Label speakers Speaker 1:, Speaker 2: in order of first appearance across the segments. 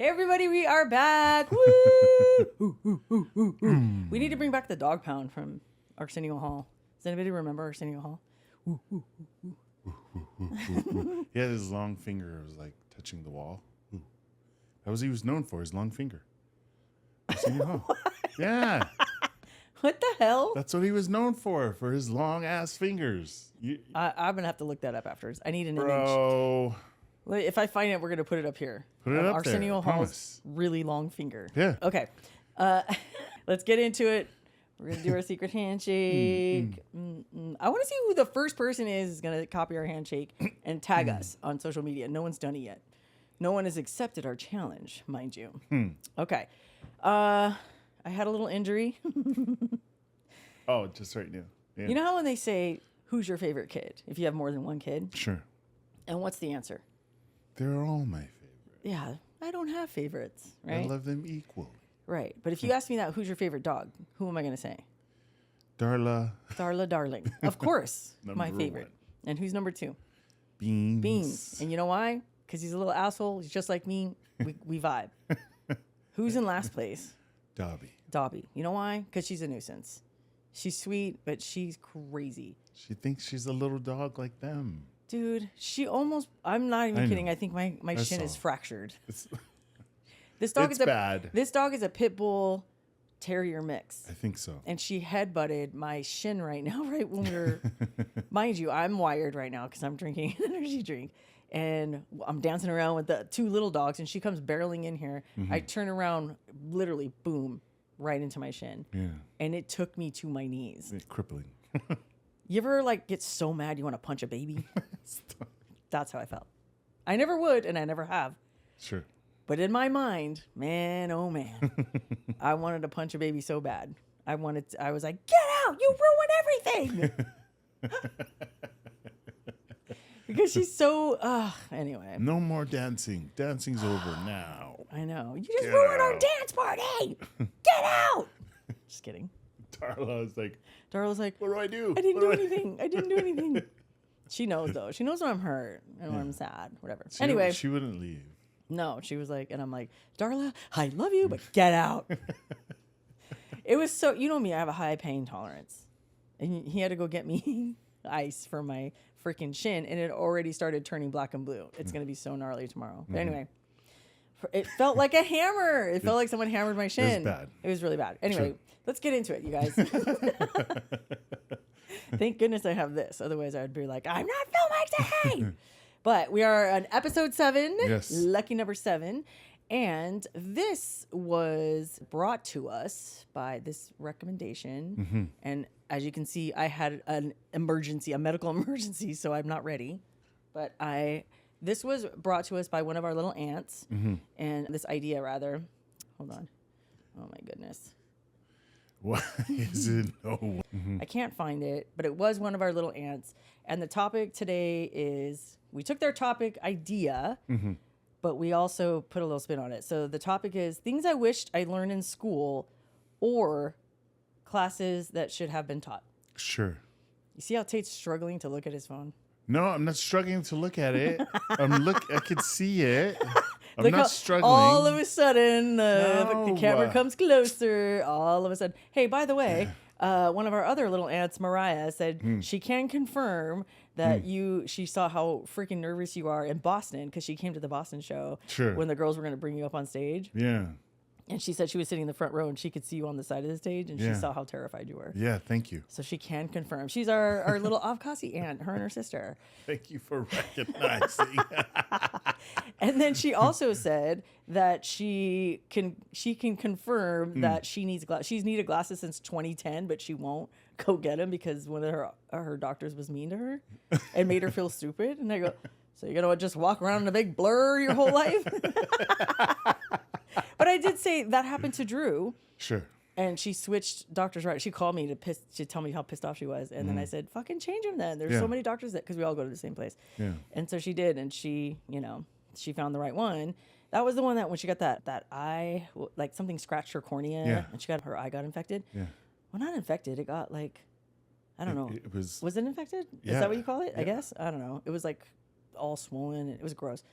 Speaker 1: Hey everybody, we are back. Woo! Ooh, ooh, ooh, ooh, ooh. We need to bring back the dog pound from Arsenio Hall. Does anybody remember Arsenio Hall? Ooh, ooh, ooh, ooh.
Speaker 2: He had his long finger. It was like touching the wall. Ooh. That was he was known for, his long finger. Arsenio Hall. Yeah.
Speaker 1: What the hell?
Speaker 2: That's what he was known for his long ass fingers.
Speaker 1: I'm going to have to look that up afterwards. I need an image.
Speaker 2: Bro.
Speaker 1: If I find it, we're going to put it up here.
Speaker 2: Put it up
Speaker 1: Arsenio
Speaker 2: there.
Speaker 1: Hall's really long finger.
Speaker 2: Yeah.
Speaker 1: Okay. Let's get into it. We're going to do our secret handshake. I want to see who the first person is going to copy our handshake and tag us on social media. No one's done it yet. No one has accepted our challenge, mind you. Okay. I had a little injury.
Speaker 2: Oh, just right now. Yeah.
Speaker 1: You know how when they say, who's your favorite kid? If you have more than one kid.
Speaker 2: Sure.
Speaker 1: And what's the answer?
Speaker 2: They're all my favorite.
Speaker 1: Yeah, I don't have favorites, right?
Speaker 2: I love them equally.
Speaker 1: Right. But if you ask me that, who's your favorite dog? Who am I going to say?
Speaker 2: Darla.
Speaker 1: Darla Darling. Of course, my
Speaker 2: Number
Speaker 1: favorite.
Speaker 2: one.
Speaker 1: And who's number two?
Speaker 2: Beans.
Speaker 1: Beans. And you know why? Because he's a little asshole. He's just like me. We vibe. Who's in last place?
Speaker 2: Dobby.
Speaker 1: Dobby. You know why? Because she's a nuisance. She's sweet, but she's crazy.
Speaker 2: She thinks she's a little dog like them.
Speaker 1: Dude, she almost, I'm not even kidding.
Speaker 2: know.
Speaker 1: I think my shin is fractured.
Speaker 2: It's,
Speaker 1: This dog
Speaker 2: it's
Speaker 1: is
Speaker 2: bad.
Speaker 1: This dog is a pit bull terrier mix.
Speaker 2: I think so.
Speaker 1: And she headbutted my shin right now, right when we were, mind you, I'm wired right now because I'm drinking an energy drink. And I'm dancing around with the two little dogs, and she comes barreling in here. I turn around, literally, boom, right into my shin.
Speaker 2: Yeah.
Speaker 1: And it took me to my knees.
Speaker 2: It's crippling.
Speaker 1: You ever, like, get so mad you want to punch a baby? That's how I felt. I never would, and I never have.
Speaker 2: Sure.
Speaker 1: But in my mind, man, oh man, I wanted to punch a baby so bad. I was like, get out! You ruin everything! Because she's so, anyway.
Speaker 2: No more dancing. Dancing's over now.
Speaker 1: I know. You just
Speaker 2: Get
Speaker 1: ruined our
Speaker 2: out.
Speaker 1: dance party! Get out! Just kidding.
Speaker 2: Darla is like,
Speaker 1: Darla's like,
Speaker 2: what do I do?
Speaker 1: I didn't do anything. I didn't do anything. She knows, though. She knows when I'm hurt and when I'm sad, whatever. Anyway.
Speaker 2: She wouldn't leave.
Speaker 1: No, she was like, and I'm like, Darla, I love you, but get out. It was so, you know me, I have a high pain tolerance. And he had to go get me ice for my freaking shin, and it already started turning black and blue. It's going to be so gnarly tomorrow. But anyway, it felt like a hammer. It felt like someone hammered my shin.
Speaker 2: It was bad.
Speaker 1: It was really bad. Anyway,
Speaker 2: Sure.
Speaker 1: Let's get into it, you guys. Thank goodness I have this. Otherwise, I'd be like, I'm not filming today. But we are on episode 7.
Speaker 2: Yes.
Speaker 1: Lucky number 7. And this was brought to us by this recommendation. And as you can see, I had an emergency, a medical emergency, so I'm not ready. But this was brought to us by one of our little aunts. And this idea, rather. Hold on. Oh, my goodness.
Speaker 2: Why is it no?
Speaker 1: I can't find it, but it was one of our little aunts. And the topic today is, we took their topic idea, but we also put a little spin on it. So the topic is things I wished I learned in school or classes that should have been taught.
Speaker 2: Sure.
Speaker 1: You see how Tate's struggling to look at his phone?
Speaker 2: No, I'm not struggling to look at it. I could see it. I'm
Speaker 1: Look
Speaker 2: not
Speaker 1: how
Speaker 2: struggling.
Speaker 1: all of a sudden, the
Speaker 2: No.
Speaker 1: camera comes closer. All of a sudden. Hey, by the way, one of our other little aunts, Mariah, said she can confirm that she saw how freaking nervous you are in Boston because she came to the Boston show
Speaker 2: Sure.
Speaker 1: when the girls were going to bring you up on stage.
Speaker 2: Yeah.
Speaker 1: And she said she was sitting in the front row and she could see you on the side of the stage and she
Speaker 2: Yeah.
Speaker 1: saw how terrified you were.
Speaker 2: Yeah. Thank you.
Speaker 1: So she can confirm. She's our little Avkasi aunt, her and her sister.
Speaker 2: Thank you for recognizing.
Speaker 1: And then she also said that she can confirm that she needs she's needed glasses since 2010, but she won't go get them because one of her doctors was mean to her and made her feel stupid. And I go, so you're gonna just walk around in a big blur your whole life? But I did say that happened to Drew.
Speaker 2: Sure.
Speaker 1: And she switched doctors right. She called me to tell me how pissed off she was. And then I said, fucking change them then. There's so many doctors because we all go to the same place.
Speaker 2: Yeah.
Speaker 1: And so she did. And she found the right one. That was the one that when she got that eye, like something scratched her cornea and her eye got infected.
Speaker 2: Yeah.
Speaker 1: Well, not infected. It got like, I don't know.
Speaker 2: It was.
Speaker 1: Was it infected? Is
Speaker 2: Yeah.
Speaker 1: that what you call it? I
Speaker 2: Yeah.
Speaker 1: guess. I don't know. It was like all swollen. It was gross.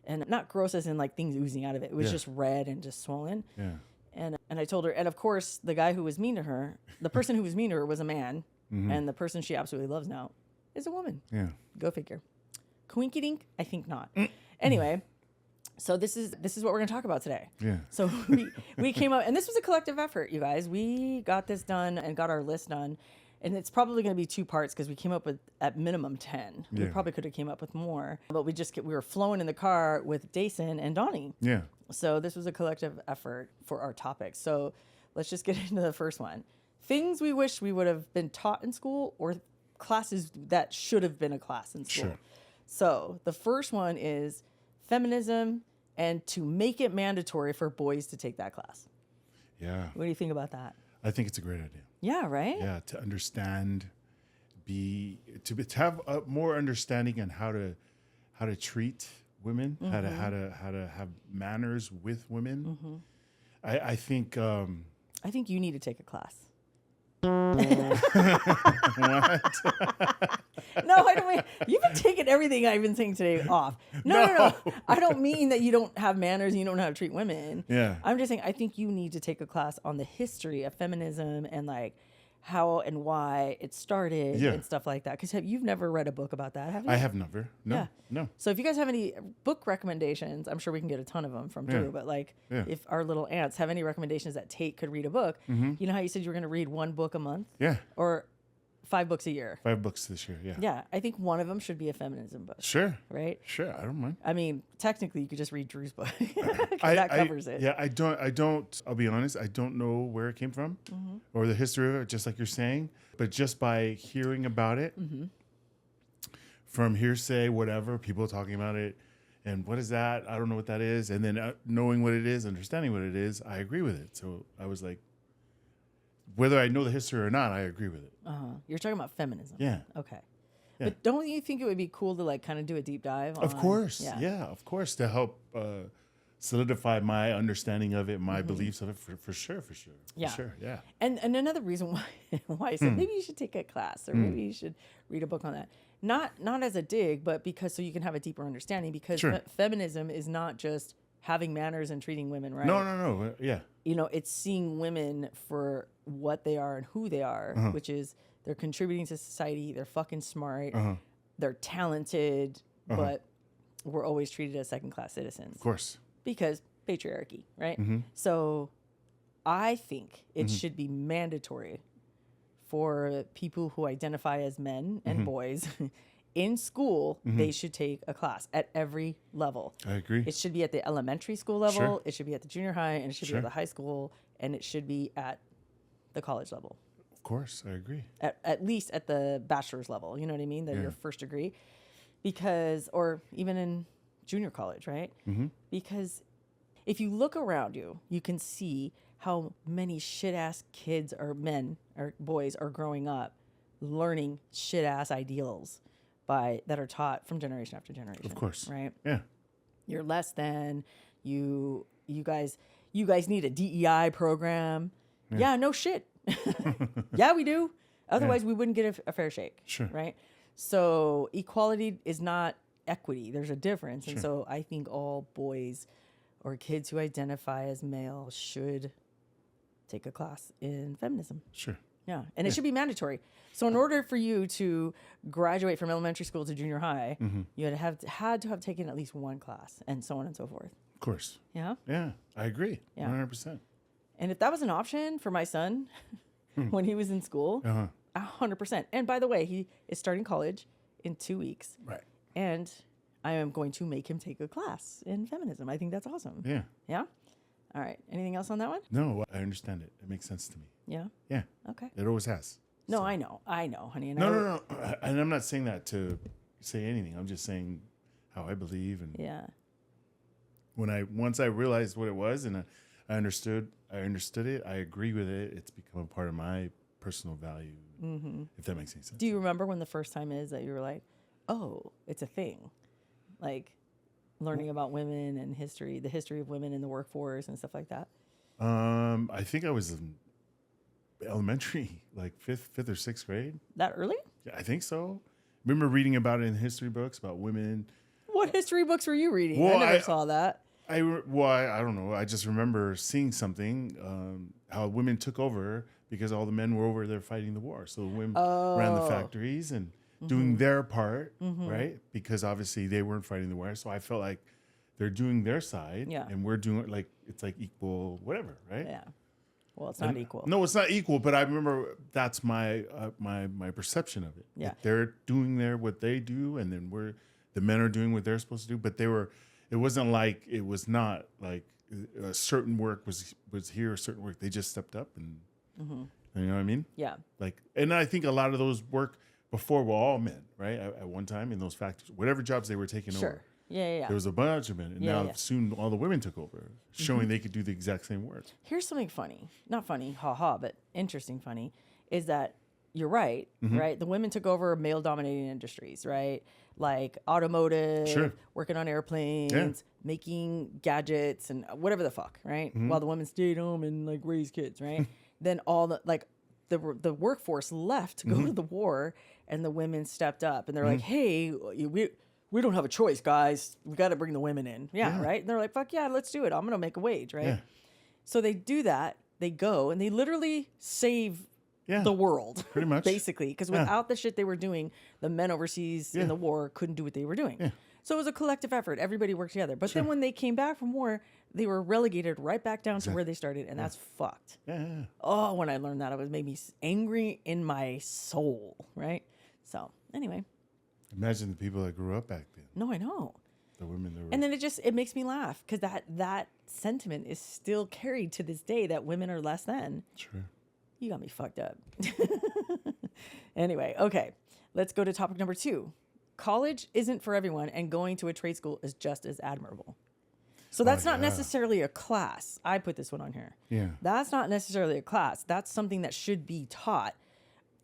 Speaker 1: and not gross as in like things oozing out of it. It was just red and just swollen.
Speaker 2: Yeah.
Speaker 1: And I told her, and of course, the guy who was mean to her, the person who was mean to her was a man, and the person she absolutely loves now is a woman.
Speaker 2: Yeah.
Speaker 1: Go figure. Coinky dink? I think not. Anyway, so this is what we're gonna talk about today.
Speaker 2: Yeah.
Speaker 1: So we came up, and this was a collective effort, you guys. We got this done and got our list done, and it's probably gonna be 2 parts because we came up with at minimum 10. We
Speaker 2: Yeah.
Speaker 1: probably could have came up with more, but we were flowing in the car with Dason and Donnie.
Speaker 2: Yeah.
Speaker 1: So this was a collective effort for our topics. So let's just get into the first one. Things we wish we would have been taught in school, or classes that should have been a class in school.
Speaker 2: Sure.
Speaker 1: So the first one is feminism, and to make it mandatory for boys to take that class.
Speaker 2: Yeah.
Speaker 1: What do you think about that?
Speaker 2: I think it's a great idea.
Speaker 1: Yeah, right?
Speaker 2: Yeah, to understand, to have a more understanding on how to treat women, how to have manners with women. I think.
Speaker 1: I think you need to take a class.
Speaker 2: What?
Speaker 1: No, I don't mean, you've been taking everything I've been saying today off. No. I don't mean that you don't have manners and you don't know how to treat women.
Speaker 2: Yeah.
Speaker 1: I'm just saying, I think you need to take a class on the history of feminism and like how and why it started and stuff like that. Because you've never read a book about that, have you?
Speaker 2: I have never. No.
Speaker 1: Yeah.
Speaker 2: No.
Speaker 1: So if you guys have any book recommendations, I'm sure we can get a ton of them from Drew. But like, if our little ants have any recommendations that Tate could read a book, you know how you said you were going to read 1 book a month?
Speaker 2: Yeah.
Speaker 1: Or 5 books a year?
Speaker 2: 5 books this year. Yeah.
Speaker 1: Yeah, I think one of them should be a feminism book.
Speaker 2: Sure.
Speaker 1: Right?
Speaker 2: Sure. I don't mind.
Speaker 1: I mean, technically, you could just read Drew's book. That covers it.
Speaker 2: Yeah. I don't. I'll be honest. I don't know where it came from or the history of it, just like you're saying. But just by hearing about it from hearsay, whatever, people talking about it, and what is that? I don't know what that is. And then knowing what it is, understanding what it is, I agree with it. So I was like, whether I know the history or not, I agree with it.
Speaker 1: You're talking about feminism.
Speaker 2: Yeah.
Speaker 1: Okay.
Speaker 2: Yeah.
Speaker 1: But don't you think it would be cool to like kind of do a deep dive?
Speaker 2: Of course. Yeah, of course. To help solidify my understanding of it, my beliefs of it, for sure.
Speaker 1: Yeah.
Speaker 2: For sure. Yeah.
Speaker 1: And another reason why I said maybe you should take a class or maybe you should read a book on that. Not as a dig, but because so you can have a deeper understanding. Because feminism is not just having manners and treating women right.
Speaker 2: No. Yeah.
Speaker 1: You know, it's seeing women for what they are and who they are, which is they're contributing to society. They're fucking smart. They're talented, but we're always treated as second-class citizens.
Speaker 2: Of course.
Speaker 1: Because patriarchy, right? So I think it should be mandatory for people who identify as men and boys in school, they should take a class at every level.
Speaker 2: I agree.
Speaker 1: It should be at the elementary school level,
Speaker 2: Sure.
Speaker 1: it should be at the junior high, and it should be at the high school, and it should be at the college level.
Speaker 2: Of course, I agree.
Speaker 1: At least at the bachelor's level, you know what I mean? Your first degree. Because, or even in junior college, right? Because if you look around you, you can see how many shit-ass kids or men or boys are growing up learning shit-ass ideals that are taught from generation after generation.
Speaker 2: Of course.
Speaker 1: Right?
Speaker 2: Yeah.
Speaker 1: You're less than, you guys need a DEI program. Yeah, no shit. Yeah, we do. Otherwise, we wouldn't get a fair shake.
Speaker 2: Sure.
Speaker 1: Right? So equality is not equity. There's a difference. And so I think all boys or kids who identify as male should take a class in feminism.
Speaker 2: Sure.
Speaker 1: Yeah. And it should be mandatory. So in order for you to graduate from elementary school to junior high, you had to have taken at least 1 class and so on and so forth.
Speaker 2: Of course.
Speaker 1: Yeah.
Speaker 2: Yeah. I agree.
Speaker 1: Yeah.
Speaker 2: 100%.
Speaker 1: And if that was an option for my son when he was in school, 100%. And by the way, he is starting college in 2 weeks.
Speaker 2: Right.
Speaker 1: And I am going to make him take a class in feminism. I think that's awesome.
Speaker 2: Yeah.
Speaker 1: Yeah? All right. Anything else on that one?
Speaker 2: No, I understand it. It makes sense to me.
Speaker 1: Yeah?
Speaker 2: Yeah.
Speaker 1: Okay.
Speaker 2: It always has.
Speaker 1: No, I know, honey. And
Speaker 2: No. And I'm not saying that to say anything. I'm just saying how I believe. And
Speaker 1: yeah.
Speaker 2: once I realized what it was and I understood it, I agree with it. It's become a part of my personal value, if that makes any sense.
Speaker 1: Do you remember when the first time is that you were like, oh, it's a thing? Like learning about women and the history of women in the workforce and stuff like that?
Speaker 2: I think I was in elementary, like fifth or 6th grade.
Speaker 1: That early?
Speaker 2: Yeah, I think so. Remember reading about it in history books about women.
Speaker 1: What What history books were you reading?
Speaker 2: Well,
Speaker 1: I never saw that.
Speaker 2: I don't know. I just remember seeing something, how women took over because all the men were over there fighting the war. So the women ran the factories and doing their part, right? Because obviously they weren't fighting the war. So I felt like they're doing their side, and we're doing like it's like equal, whatever, right?
Speaker 1: Yeah. Well, it's not equal.
Speaker 2: No, it's not equal. But I remember that's my my perception of it.
Speaker 1: Yeah.
Speaker 2: Like they're doing what they do, and then the men are doing what they're supposed to do. But they were. It wasn't like it was not like a certain work was here, a certain work. They just stepped up and you know what I mean?
Speaker 1: Yeah.
Speaker 2: Like, and I think a lot of those work before were all men, right? At one time in those factories, whatever jobs they were taking over.
Speaker 1: Yeah.
Speaker 2: There was a bunch of men, and now soon all the women took over, showing they could do the exact same work.
Speaker 1: Here's something funny, not funny, haha, but interesting funny, is that you're right, right? The women took over male-dominated industries, right? Like automotive, working on airplanes, making gadgets, and whatever the fuck, right? While the women stayed home and like raised kids, right? Then all the workforce left to go to the war, and the women stepped up, and they're like, hey, we don't have a choice, guys. We got to bring the women in. Yeah, right? And they're like, fuck yeah, let's do it. I'm going to make a wage, right? Yeah. So they do that. They go, and they literally save the world. Pretty much. Basically. Because without the shit they were doing, the men overseas in the war couldn't do what they were doing. Yeah. So it was a collective effort. Everybody worked together. But then when they came back from war, they were relegated right back down to where they started, and that's fucked. Yeah. Oh, when I learned that, it made me angry in my soul, right? So, anyway.
Speaker 2: Imagine the people that grew up back then.
Speaker 1: No, I know.
Speaker 2: The women that were...
Speaker 1: And then it makes me laugh because that sentiment is still carried to this day that women are less than.
Speaker 2: Sure.
Speaker 1: You got me fucked up. Anyway, okay. Let's go to topic number 2. College isn't for everyone, and going to a trade school is just as admirable. So that's not necessarily a class. I put this one on here. Yeah. That's not necessarily a class. That's something that should be taught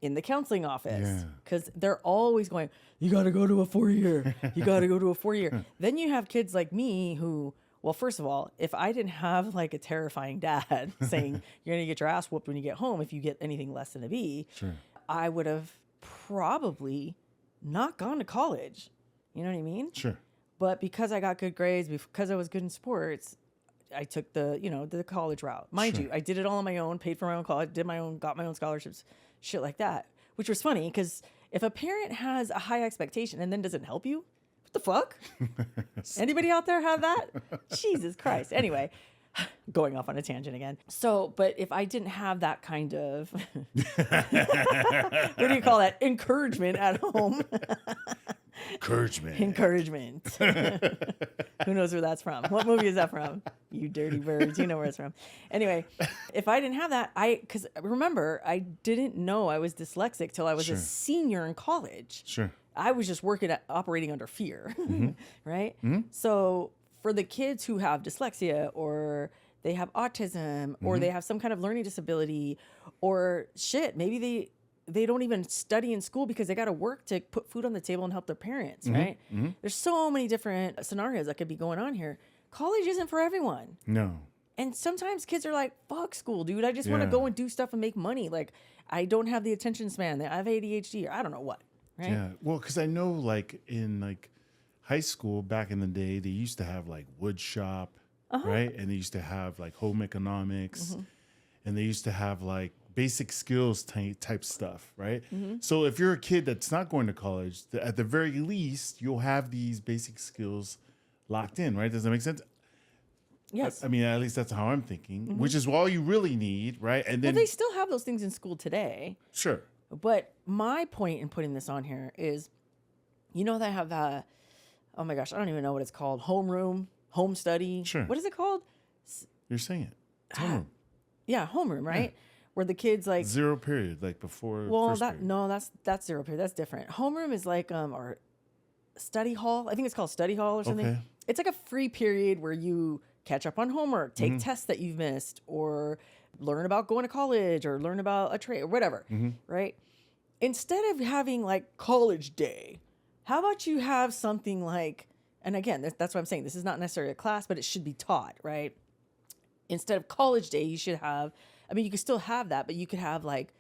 Speaker 1: in the counseling office, because they're always going, you got to go to a 4-year. You got to go to a 4-year. Then you have kids like me who, well, first of all, if I didn't have like a terrifying dad saying you're going to get your ass whooped when you get home if you get anything less than a B, I would have probably not gone to college. You know what I mean? Sure. But because I got good grades, because I was good in sports, I took the college route. Mind you, I did it all on my own, paid for my own college, got my own scholarships, shit like that. Which was funny because if a parent has a high expectation and then doesn't help you, what the fuck? Anybody out there have that? Jesus Christ. Anyway, going off on a tangent again. So, but if I didn't have that kind of, what do you call that? Encouragement at home. Encouragement. Who knows where that's from? What movie is that from? You dirty birds. You know where it's from. Anyway, if I didn't have that, because remember, I didn't know I was dyslexic till I was a senior in college. Sure. I was just operating under fear, right? Mm-hmm. So for the kids who have dyslexia or they have autism or they have some kind of learning disability or maybe they don't even study in school because they got to work to put food on the table and help their parents, right? Mm-hmm. There's so many different scenarios that could be going on here. College isn't for everyone. No. And sometimes kids are like, fuck school, dude. I just want to go and do stuff and make money. Like, I don't have the attention span. I have ADHD or I don't know what, right? Yeah.
Speaker 2: Well, because I know like in like high school back in the day, they used to have like wood shop, right? And they used to have like home economics and they used to have like basic skills type stuff, right? Mm-hmm. So if you're a kid that's not going to college, at the very least, you'll have these basic skills locked in, right? Does that make sense?
Speaker 1: Yes.
Speaker 2: I mean, at least that's how I'm thinking, which is all you really need, right? And then
Speaker 1: they still have those things in school today.
Speaker 2: Sure.
Speaker 1: But my point in putting this on here is, they have oh my gosh, I don't even know what it's called. Homeroom, home study. Sure. What is it called?
Speaker 2: You're saying it. It's homeroom.
Speaker 1: Yeah, homeroom, right? Yeah. Where the kids like
Speaker 2: 0 period, like before.
Speaker 1: Well, that's 0 period. That's different. Homeroom is like or study hall. I think it's called study hall or something. Okay. It's like a free period where you catch up on homework, take tests that you've missed, or learn about going to college, or learn about a trade, or whatever. Right? Instead of having like college day, how about you have something like? And again, that's what I'm saying. This is not necessarily a class, but it should be taught, right? Instead of college day, you should have. I mean, you could still have that, but you could have like,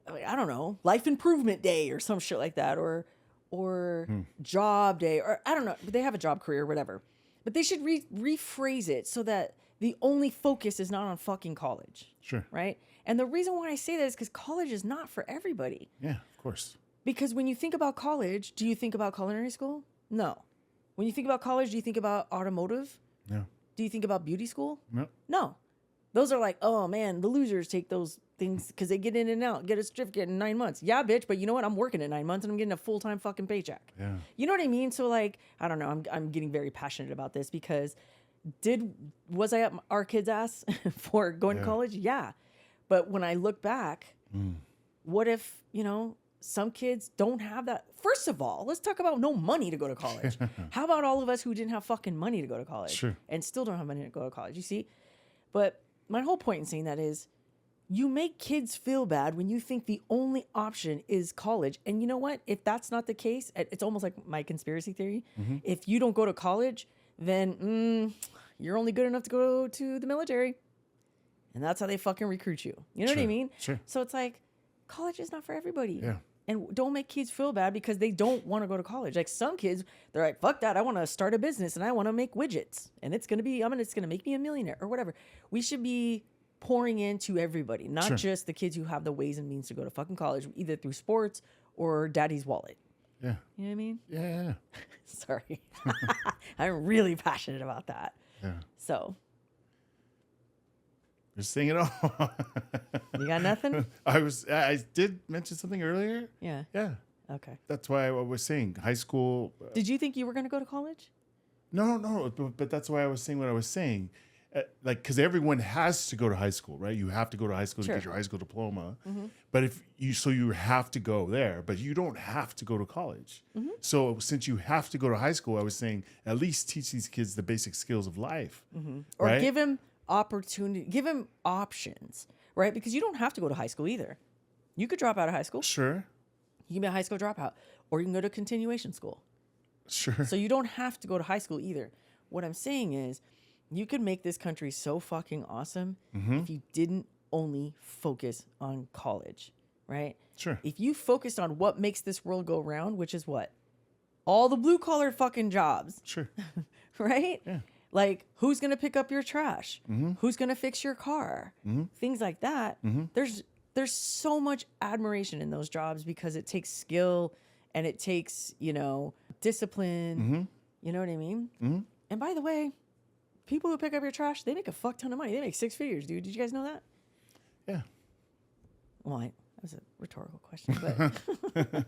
Speaker 1: I don't know, life improvement day or some shit like that, or or job day, or I don't know, they have a job career or whatever. But they should rephrase it so that the only focus is not on fucking college.
Speaker 2: Sure.
Speaker 1: Right? And the reason why I say that is because college is not for everybody.
Speaker 2: Yeah, of course.
Speaker 1: Because when you think about college, do you think about culinary school? No. When you think about college, do you think about automotive?
Speaker 2: No.
Speaker 1: Do you think about beauty school?
Speaker 2: No.
Speaker 1: No. Those are like, oh man, the losers take those things because they get in and out, get a certificate in 9 months. Yeah, bitch, but you know what? I'm working in 9 months and I'm getting a full-time fucking paycheck.
Speaker 2: Yeah.
Speaker 1: You know what I mean? So like, I don't know. I'm getting very passionate about this because was I up our kids' ass for going to college? Yeah. But when I look back, what if, some kids don't have that? First of all, let's talk about no money to go to college. How about all of us who didn't have fucking money to go to college?
Speaker 2: Sure.
Speaker 1: And still don't have money to go to college, you see? But my whole point in saying that is you make kids feel bad when you think the only option is college. And you know what? If that's not the case, it's almost like my conspiracy theory. If you don't go to college, then you're only good enough to go to the military. And that's how they fucking recruit you. You know what I mean?
Speaker 2: Sure.
Speaker 1: So it's like, college is not for everybody.
Speaker 2: Yeah.
Speaker 1: And don't make kids feel bad because they don't want to go to college. Like some kids, they're like, fuck that. I want to start a business and I want to make widgets. And it's going to make me a millionaire or whatever. We should be pouring into everybody, not just the kids who have the ways and means to go to fucking college, either through sports or daddy's wallet.
Speaker 2: Yeah.
Speaker 1: You know what I mean?
Speaker 2: Yeah.
Speaker 1: Sorry. I'm really passionate about that.
Speaker 2: Yeah.
Speaker 1: So.
Speaker 2: Just saying it all.
Speaker 1: You got nothing?
Speaker 2: I did mention something earlier.
Speaker 1: Yeah.
Speaker 2: Yeah.
Speaker 1: Okay.
Speaker 2: That's why I was saying high school.
Speaker 1: Did you think you were going to go to college?
Speaker 2: No. But that's why I was saying what I was saying. Because everyone has to go to high school, right? You have to go to high school to get your high school diploma. But you have to go there, but you don't have to go to college. So since you have to go to high school, I was saying at least teach these kids the basic skills of life.
Speaker 1: Or
Speaker 2: right?
Speaker 1: give them opportunity, give them options, right? Because you don't have to go to high school either. You could drop out of high school.
Speaker 2: Sure.
Speaker 1: You can be a high school dropout, or you can go to continuation school.
Speaker 2: Sure.
Speaker 1: So you don't have to go to high school either. What I'm saying is you could make this country so fucking awesome if you didn't only focus on college, right?
Speaker 2: Sure.
Speaker 1: If you focused on what makes this world go round, which is what? All the blue collar fucking jobs.
Speaker 2: Sure.
Speaker 1: Right?
Speaker 2: Yeah.
Speaker 1: Like, who's going to pick up your trash? Who's going to fix your car? Things like that. There's so much admiration in those jobs because it takes skill and it takes, discipline. You know what I mean? And by the way, people who pick up your trash, they make a fuck ton of money. They make 6 figures, dude. Did you guys know that?
Speaker 2: Yeah.
Speaker 1: Well, that was a rhetorical question, but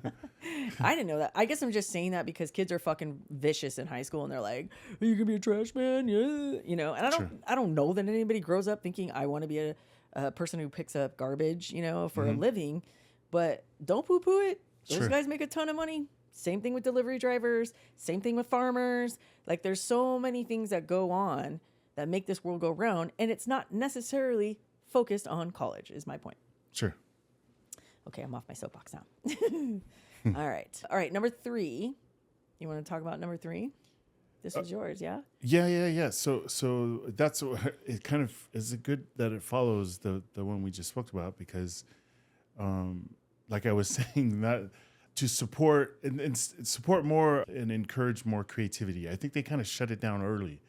Speaker 1: I didn't know that. I guess I'm just saying that because kids are fucking vicious in high school and they're like, "Are you gonna be a trash man?" Yeah, and I don't know that anybody grows up thinking I want to be a person who picks up garbage, for a living. But don't poo-poo it. Those guys make a ton of money. Same thing with delivery drivers. Same thing with farmers. Like, there's so many things that go on that make this world go round, and it's not necessarily focused on college. Is my point.
Speaker 2: Sure.
Speaker 1: Okay, I'm off my soapbox now. All right. Number 3. You want to talk about number 3? This was yours, yeah?
Speaker 2: Yeah. So that's it. Kind of is it good that it follows the one we just spoke about because, like I was saying, that to support and support more and encourage more creativity. I think they kind of shut it down early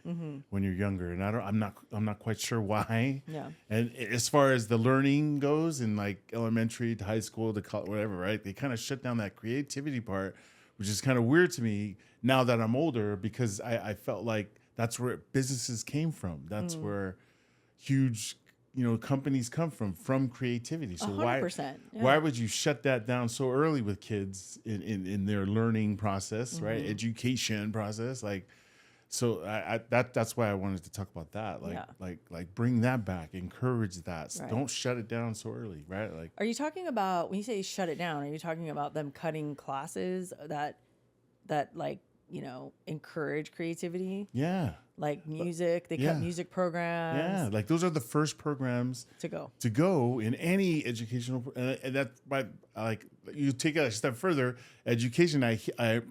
Speaker 2: when you're younger, and I'm not quite sure why.
Speaker 1: Yeah.
Speaker 2: And as far as the learning goes, in like elementary to high school to college, whatever, right? They kind of shut down that creativity part, which is kind of weird to me now that I'm older because I felt like that's where businesses came from. That's where huge companies come from creativity. So
Speaker 1: 100%,
Speaker 2: why would you shut that down so early with kids in their learning process, right? Education process, like. So that's why I wanted to talk about that, like bring that back, encourage that. Right. Don't shut it down so early, right? Like,
Speaker 1: are you talking about when you say shut it down? Are you talking about them cutting classes that encourage creativity?
Speaker 2: Yeah.
Speaker 1: Like music, they cut music programs.
Speaker 2: Yeah, like those are the first programs to go in any educational, and that's why, like, you take it a step further. Education, I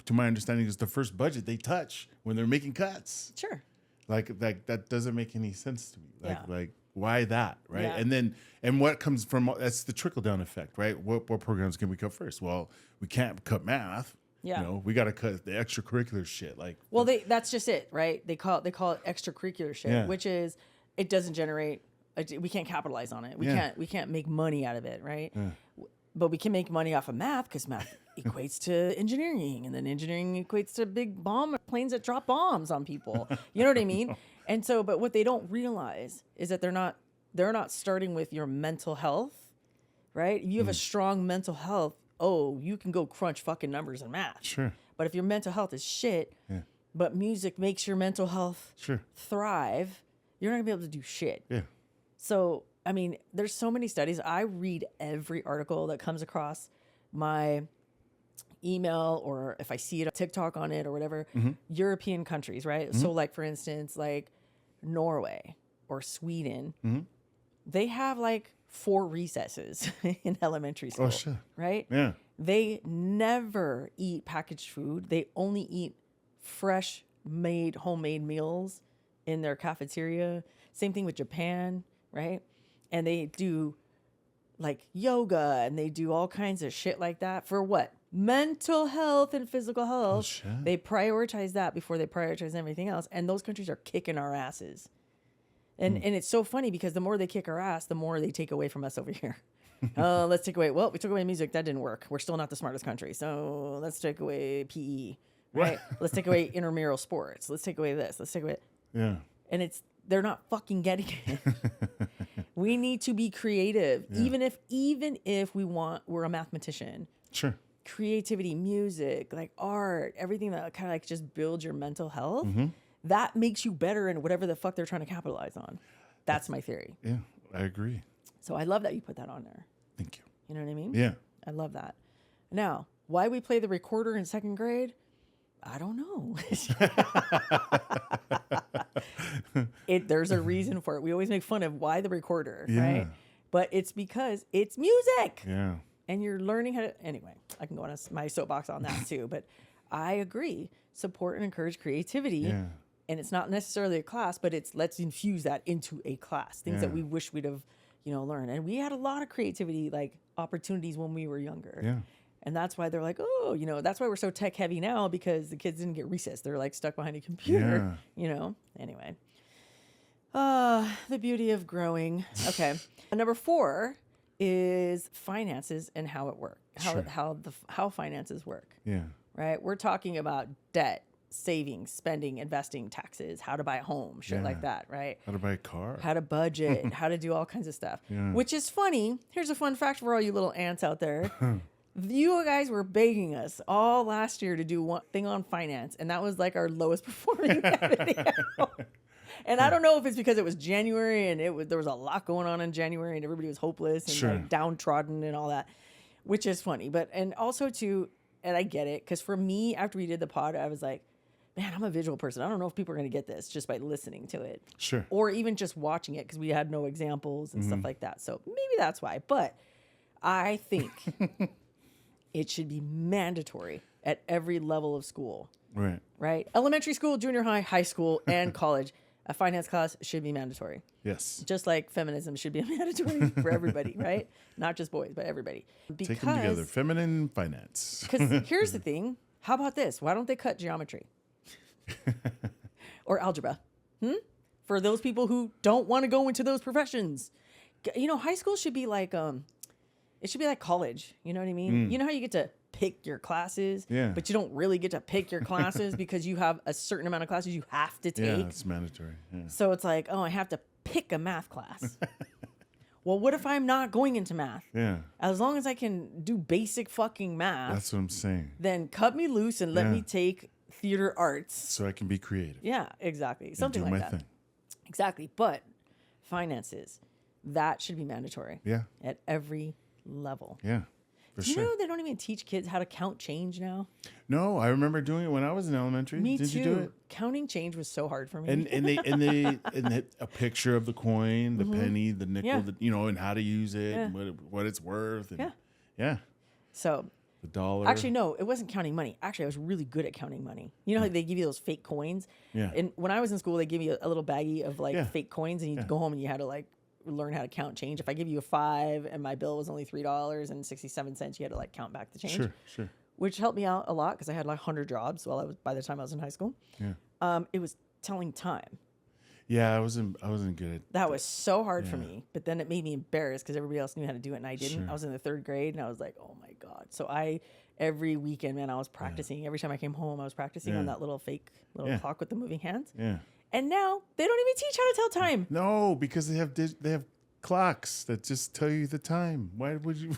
Speaker 2: to my understanding, is the first budget they touch when they're making cuts.
Speaker 1: Sure.
Speaker 2: Like that doesn't make any sense to me. Like why that, right?
Speaker 1: Yeah.
Speaker 2: And what comes from that's the trickle down effect, right? What programs can we cut first? Well, we can't cut math.
Speaker 1: Yeah.
Speaker 2: You know, we got to cut the extracurricular shit. Like,
Speaker 1: well, that's just it, right? They call it extracurricular shit, which is it doesn't generate. We can't capitalize on it. We can't make money out of it, right? But we can make money off of math because math equates to engineering, and then engineering equates to big planes that drop bombs on people. You know what I mean? And so, but what they don't realize is that they're not starting with your mental health, right? You have a strong mental health. Oh, you can go crunch fucking numbers in math.
Speaker 2: Sure.
Speaker 1: But if your mental health is shit, but music makes your mental health thrive, you're not gonna be able to do shit.
Speaker 2: Yeah.
Speaker 1: So, I mean, there's so many studies. I read every article that comes across my email, or if I see it on TikTok on it or whatever. European countries, right? So, like, for instance, like Norway or Sweden, they have like 4 recesses in elementary school.
Speaker 2: Oh, shit.
Speaker 1: Right?
Speaker 2: Yeah.
Speaker 1: They never eat packaged food. They only eat fresh made homemade meals in their cafeteria. Same thing with Japan, right? And they do like yoga and they do all kinds of shit like that for what? Mental health and physical health.
Speaker 2: Oh, shit.
Speaker 1: They prioritize that before they prioritize everything else. And those countries are kicking our asses. And it's so funny because the more they kick our ass, the more they take away from us over here. Let's take away. Well, we took away music. That didn't work. We're still not the smartest country. So let's take away PE, right? Let's take away intramural sports. Let's take away this. Let's take away.
Speaker 2: Yeah.
Speaker 1: And they're not fucking getting it. We need to be creative, even if we're a mathematician.
Speaker 2: Sure.
Speaker 1: Creativity, music, like art, everything that kind of like just builds your mental health. That makes you better in whatever the fuck they're trying to capitalize on. That's my theory.
Speaker 2: Yeah, I agree.
Speaker 1: So I love that you put that on there.
Speaker 2: Thank you.
Speaker 1: You know what I mean?
Speaker 2: Yeah.
Speaker 1: I love that. Now, why we play the recorder in 2nd grade? I don't know. There's a reason for it. We always make fun of why the recorder, right? But it's because it's music.
Speaker 2: Yeah.
Speaker 1: And you're learning how to, anyway, I can go on my soapbox on that too, but I agree. Support and encourage creativity.
Speaker 2: Yeah.
Speaker 1: And it's not necessarily a class, but let's infuse that into a class. Things that we wish we'd have, learned. And we had a lot of creativity, like opportunities when we were younger.
Speaker 2: Yeah.
Speaker 1: And that's why they're like, oh, that's why we're so tech heavy now, because the kids didn't get recess. They're like stuck behind a computer, Anyway. The beauty of growing. Okay. Number 4 is finances and how it works. How finances work.
Speaker 2: Yeah.
Speaker 1: Right? We're talking about debt, savings, spending, investing, taxes, how to buy a home, shit like that, right?
Speaker 2: How to buy a car.
Speaker 1: How to budget, how to do all kinds of stuff.
Speaker 2: Yeah.
Speaker 1: Which is funny. Here's a fun fact for all you little ants out there. You guys were begging us all last year to do one thing on finance, and that was like our lowest performing video. And I don't know if it's because it was January and there was a lot going on in January and everybody was hopeless and like downtrodden and all that, which is funny. But, and also too, and I get it, because for me, after we did the pod, I was like, man, I'm a visual person. I don't know if people are going to get this just by listening to it.
Speaker 2: Sure.
Speaker 1: Or even just watching it, because we had no examples and stuff like that. So maybe that's why. But I think it should be mandatory at every level of school.
Speaker 2: Right.
Speaker 1: Right? Elementary school, junior high, high school, and college. A finance class should be mandatory.
Speaker 2: Yes.
Speaker 1: Just like feminism should be mandatory for everybody, right? Not just boys, but everybody.
Speaker 2: Take them together. Feminine finance.
Speaker 1: Because here's the thing. How about this? Why don't they cut geometry? Or algebra? For those people who don't want to go into those professions. High school should be like, it should be like college. You know what I mean? You know how you get to pick your classes, but you don't really get to pick your classes because you have a certain amount of classes you have to take.
Speaker 2: Yeah, it's mandatory. Yeah.
Speaker 1: So it's like, oh, I have to pick a math class. Well, what if I'm not going into math?
Speaker 2: Yeah.
Speaker 1: As long as I can do basic fucking math.
Speaker 2: That's what I'm saying.
Speaker 1: Then cut me loose and let me take theater arts.
Speaker 2: So I can be creative.
Speaker 1: Yeah, exactly. Something like that.
Speaker 2: Thing.
Speaker 1: Exactly. But finances, that should be mandatory.
Speaker 2: Yeah.
Speaker 1: At every level.
Speaker 2: Yeah.
Speaker 1: Do you know they don't even teach kids how to count change now?
Speaker 2: No, I remember doing it when I was in elementary.
Speaker 1: Me
Speaker 2: Did
Speaker 1: too.
Speaker 2: you do it?
Speaker 1: Counting change was so hard for me.
Speaker 2: And a picture of the coin, the penny, the nickel, and how to use it, and what it's worth. And, yeah.
Speaker 1: So
Speaker 2: the dollar.
Speaker 1: Actually, no, it wasn't counting money. Actually, I was really good at counting money. You know how they give you those fake coins?
Speaker 2: Yeah.
Speaker 1: And when I was in school, they give you a little baggie of like fake coins, and you'd go home and you had to like learn how to count change. If I give you a $5 and my bill was only $3.67, you had to like count back the change.
Speaker 2: Sure.
Speaker 1: which helped me out a lot because I had like 100 jobs by the time I was in high school.
Speaker 2: Yeah.
Speaker 1: It was telling time.
Speaker 2: Yeah, I wasn't good at
Speaker 1: that. Was so hard for me, but then it made me embarrassed because everybody else knew how to do it and I didn't.
Speaker 2: Sure.
Speaker 1: I was in the 3rd grade and I was like, oh my God. So every weekend, man, I was practicing. Every time I came home, I was practicing on that little fake clock with the moving hands.
Speaker 2: Yeah.
Speaker 1: And now they don't even teach how to tell time.
Speaker 2: No, because they have clocks that just tell you the time. Why would you?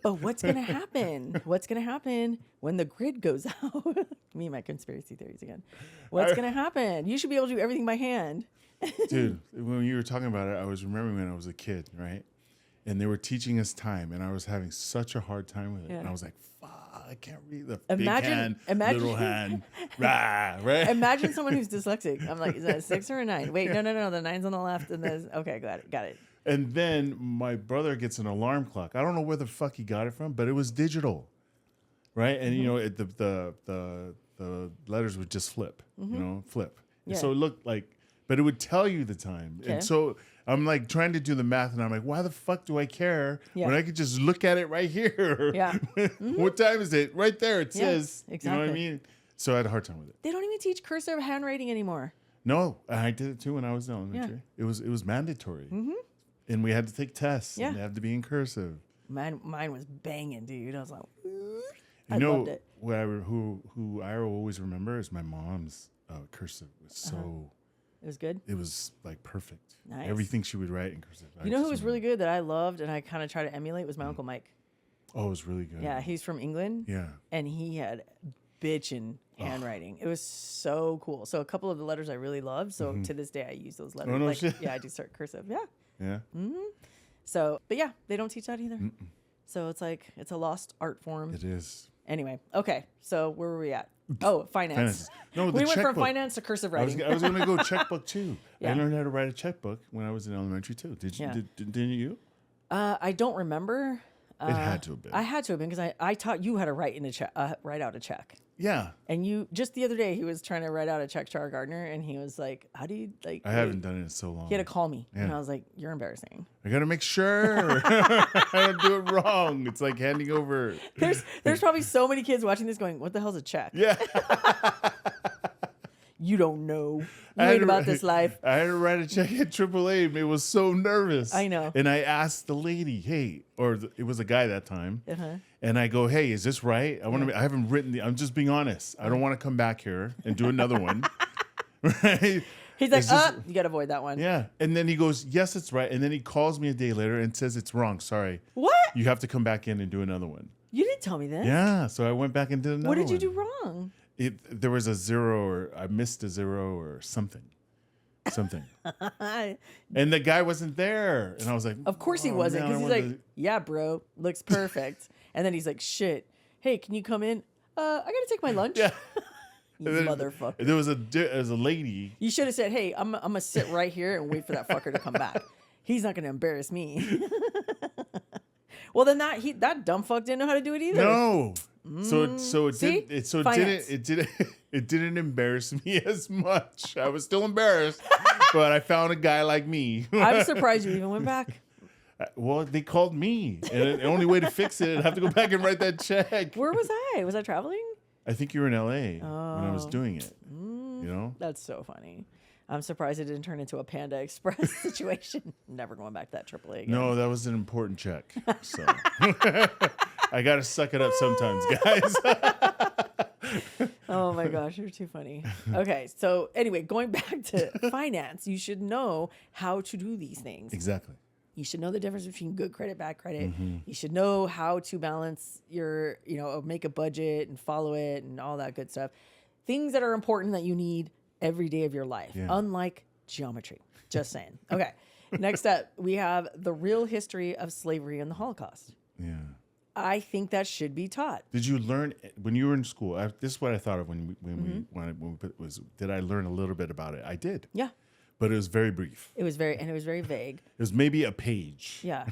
Speaker 1: But what's going to happen? What's going to happen when the grid goes out? Me and my conspiracy theories again. What's going to happen? You should be able to do everything by hand.
Speaker 2: Dude, when you were talking about it, I was remembering when I was a kid, right? And they were teaching us time, and I was having such a hard time with it.
Speaker 1: Yeah.
Speaker 2: And I was like, fuck, I can't read the big hand, little hand, rah, right?
Speaker 1: Imagine someone who's dyslexic. I'm like, is that a 6 or a 9? Wait, no, the 9's on the left. And okay, got it.
Speaker 2: And then my brother gets an alarm clock. I don't know where the fuck he got it from, but it was digital, right? And, the letters would just flip, flip.
Speaker 1: Yeah.
Speaker 2: So it looked like, but it would tell you the time.
Speaker 1: Okay.
Speaker 2: And so I'm like trying to do the math and I'm like, why the fuck do I care when I could just look at it right here?
Speaker 1: Yeah.
Speaker 2: What time is it? Right there. It says,
Speaker 1: exactly.
Speaker 2: You know what I mean? So I had a hard time with it.
Speaker 1: They don't even teach cursive handwriting anymore.
Speaker 2: No, I did it too when I was in elementary.
Speaker 1: Yeah.
Speaker 2: It was mandatory. And we had to take tests and they had to be in cursive.
Speaker 1: Mine was banging, dude. I was like,
Speaker 2: loved it. Who I always remember is my mom's cursive was so...
Speaker 1: It was good?
Speaker 2: It was like perfect.
Speaker 1: Nice.
Speaker 2: Everything she would write in cursive.
Speaker 1: You know who was really good that I loved and I kind of try to emulate was my Uncle Mike.
Speaker 2: Oh, it was really good.
Speaker 1: Yeah, he's from England.
Speaker 2: Yeah.
Speaker 1: And he had bitchin' handwriting. It was so cool. So a couple of the letters I really loved. So to this day I use those letters.
Speaker 2: Oh, no shit.
Speaker 1: Yeah, I do start cursive. Yeah.
Speaker 2: Yeah.
Speaker 1: So, but yeah, they don't teach that either. So it's like, it's a lost art form.
Speaker 2: It is.
Speaker 1: Anyway, okay. So where were we at? Oh, finance.
Speaker 2: No,
Speaker 1: we went from finance to cursive writing.
Speaker 2: I was going to go checkbook too.
Speaker 1: Yeah.
Speaker 2: I learned how to write a checkbook when I was in elementary too. Did you?
Speaker 1: Yeah.
Speaker 2: Didn't you?
Speaker 1: I don't remember.
Speaker 2: It had to have been.
Speaker 1: I had to have been because I taught you how to write write out a check.
Speaker 2: Yeah.
Speaker 1: And you just the other day he was trying to write out a check to our gardener and he was like, "How do you like?"
Speaker 2: I haven't done it in so long.
Speaker 1: He had to call me and
Speaker 2: Yeah.
Speaker 1: I was like, "You're embarrassing."
Speaker 2: I got to make sure I don't do it wrong. It's like handing over.
Speaker 1: There's probably so many kids watching this going, "What the hell's a check?"
Speaker 2: Yeah.
Speaker 1: You don't know. You ain't about this life.
Speaker 2: I had to write a check at AAA. It was so nervous.
Speaker 1: I know.
Speaker 2: And I asked the lady, "Hey," it was a guy that time.
Speaker 1: Uh-huh.
Speaker 2: And I go, "Hey, is this right? I haven't written I'm just being honest. I don't want to come back here and do another one." Right?
Speaker 1: He's like, you got to avoid that one.
Speaker 2: Yeah. And then he goes, "Yes, it's right." And then he calls me a day later and says, "It's wrong. Sorry.
Speaker 1: What?
Speaker 2: You have to come back in and do another one."
Speaker 1: You didn't tell me this.
Speaker 2: Yeah. So I went back and did another one.
Speaker 1: What did you do wrong?
Speaker 2: There was a zero or I missed a zero or something. And the guy wasn't there. And I was like,
Speaker 1: Of course he wasn't, because he's like, "Yeah, bro, looks perfect." And then he's like, "Shit, hey, can you come in? I gotta take my lunch."
Speaker 2: Yeah.
Speaker 1: You motherfucker.
Speaker 2: There was a lady.
Speaker 1: You should have said, "Hey, I'm gonna sit right here and wait for that fucker to come back. He's not gonna embarrass me." Well, then that dumb fuck didn't know how to do it either.
Speaker 2: No.
Speaker 1: See?
Speaker 2: It didn't embarrass me as much. I was still embarrassed, but I found a guy like me.
Speaker 1: I'm surprised you even went back.
Speaker 2: Well, they called me, and the only way to fix it, I'd have to go back and write that check.
Speaker 1: Where was I? Was I traveling?
Speaker 2: I think you were in LA when I was doing it. You know?
Speaker 1: That's so funny. I'm surprised it didn't turn into a Panda Express situation. Never going back to that AAA again.
Speaker 2: No, that was an important check. So I got to suck it up sometimes, guys.
Speaker 1: Oh my gosh, you're too funny. Okay, so anyway, going back to finance, you should know how to do these things.
Speaker 2: Exactly.
Speaker 1: You should know the difference between good credit, bad credit. You should know how to balance your, make a budget and follow it and all that good stuff. Things that are important that you need every day of your life, unlike geometry. Just saying. Okay. Next up, we have the real history of slavery and the Holocaust.
Speaker 2: Yeah.
Speaker 1: I think that should be taught.
Speaker 2: Did you learn when you were in school? This is what I thought of when we put was. Did I learn a little bit about it? I did.
Speaker 1: Yeah.
Speaker 2: But it was very brief.
Speaker 1: It was very vague.
Speaker 2: It was maybe a page.
Speaker 1: Yeah.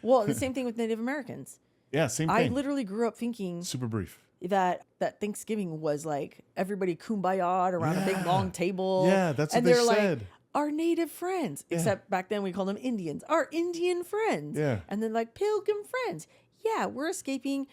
Speaker 1: Well, the same thing with Native Americans.
Speaker 2: Yeah, same thing.
Speaker 1: I literally grew up thinking
Speaker 2: super brief.
Speaker 1: That Thanksgiving was like everybody kumbaya around a big long table.
Speaker 2: Yeah, that's what
Speaker 1: and
Speaker 2: they
Speaker 1: they're
Speaker 2: said.
Speaker 1: Like, our native friends. Except back then we called them Indians. Our Indian friends.
Speaker 2: Yeah.
Speaker 1: And then like pilgrim friends. Yeah, we're escaping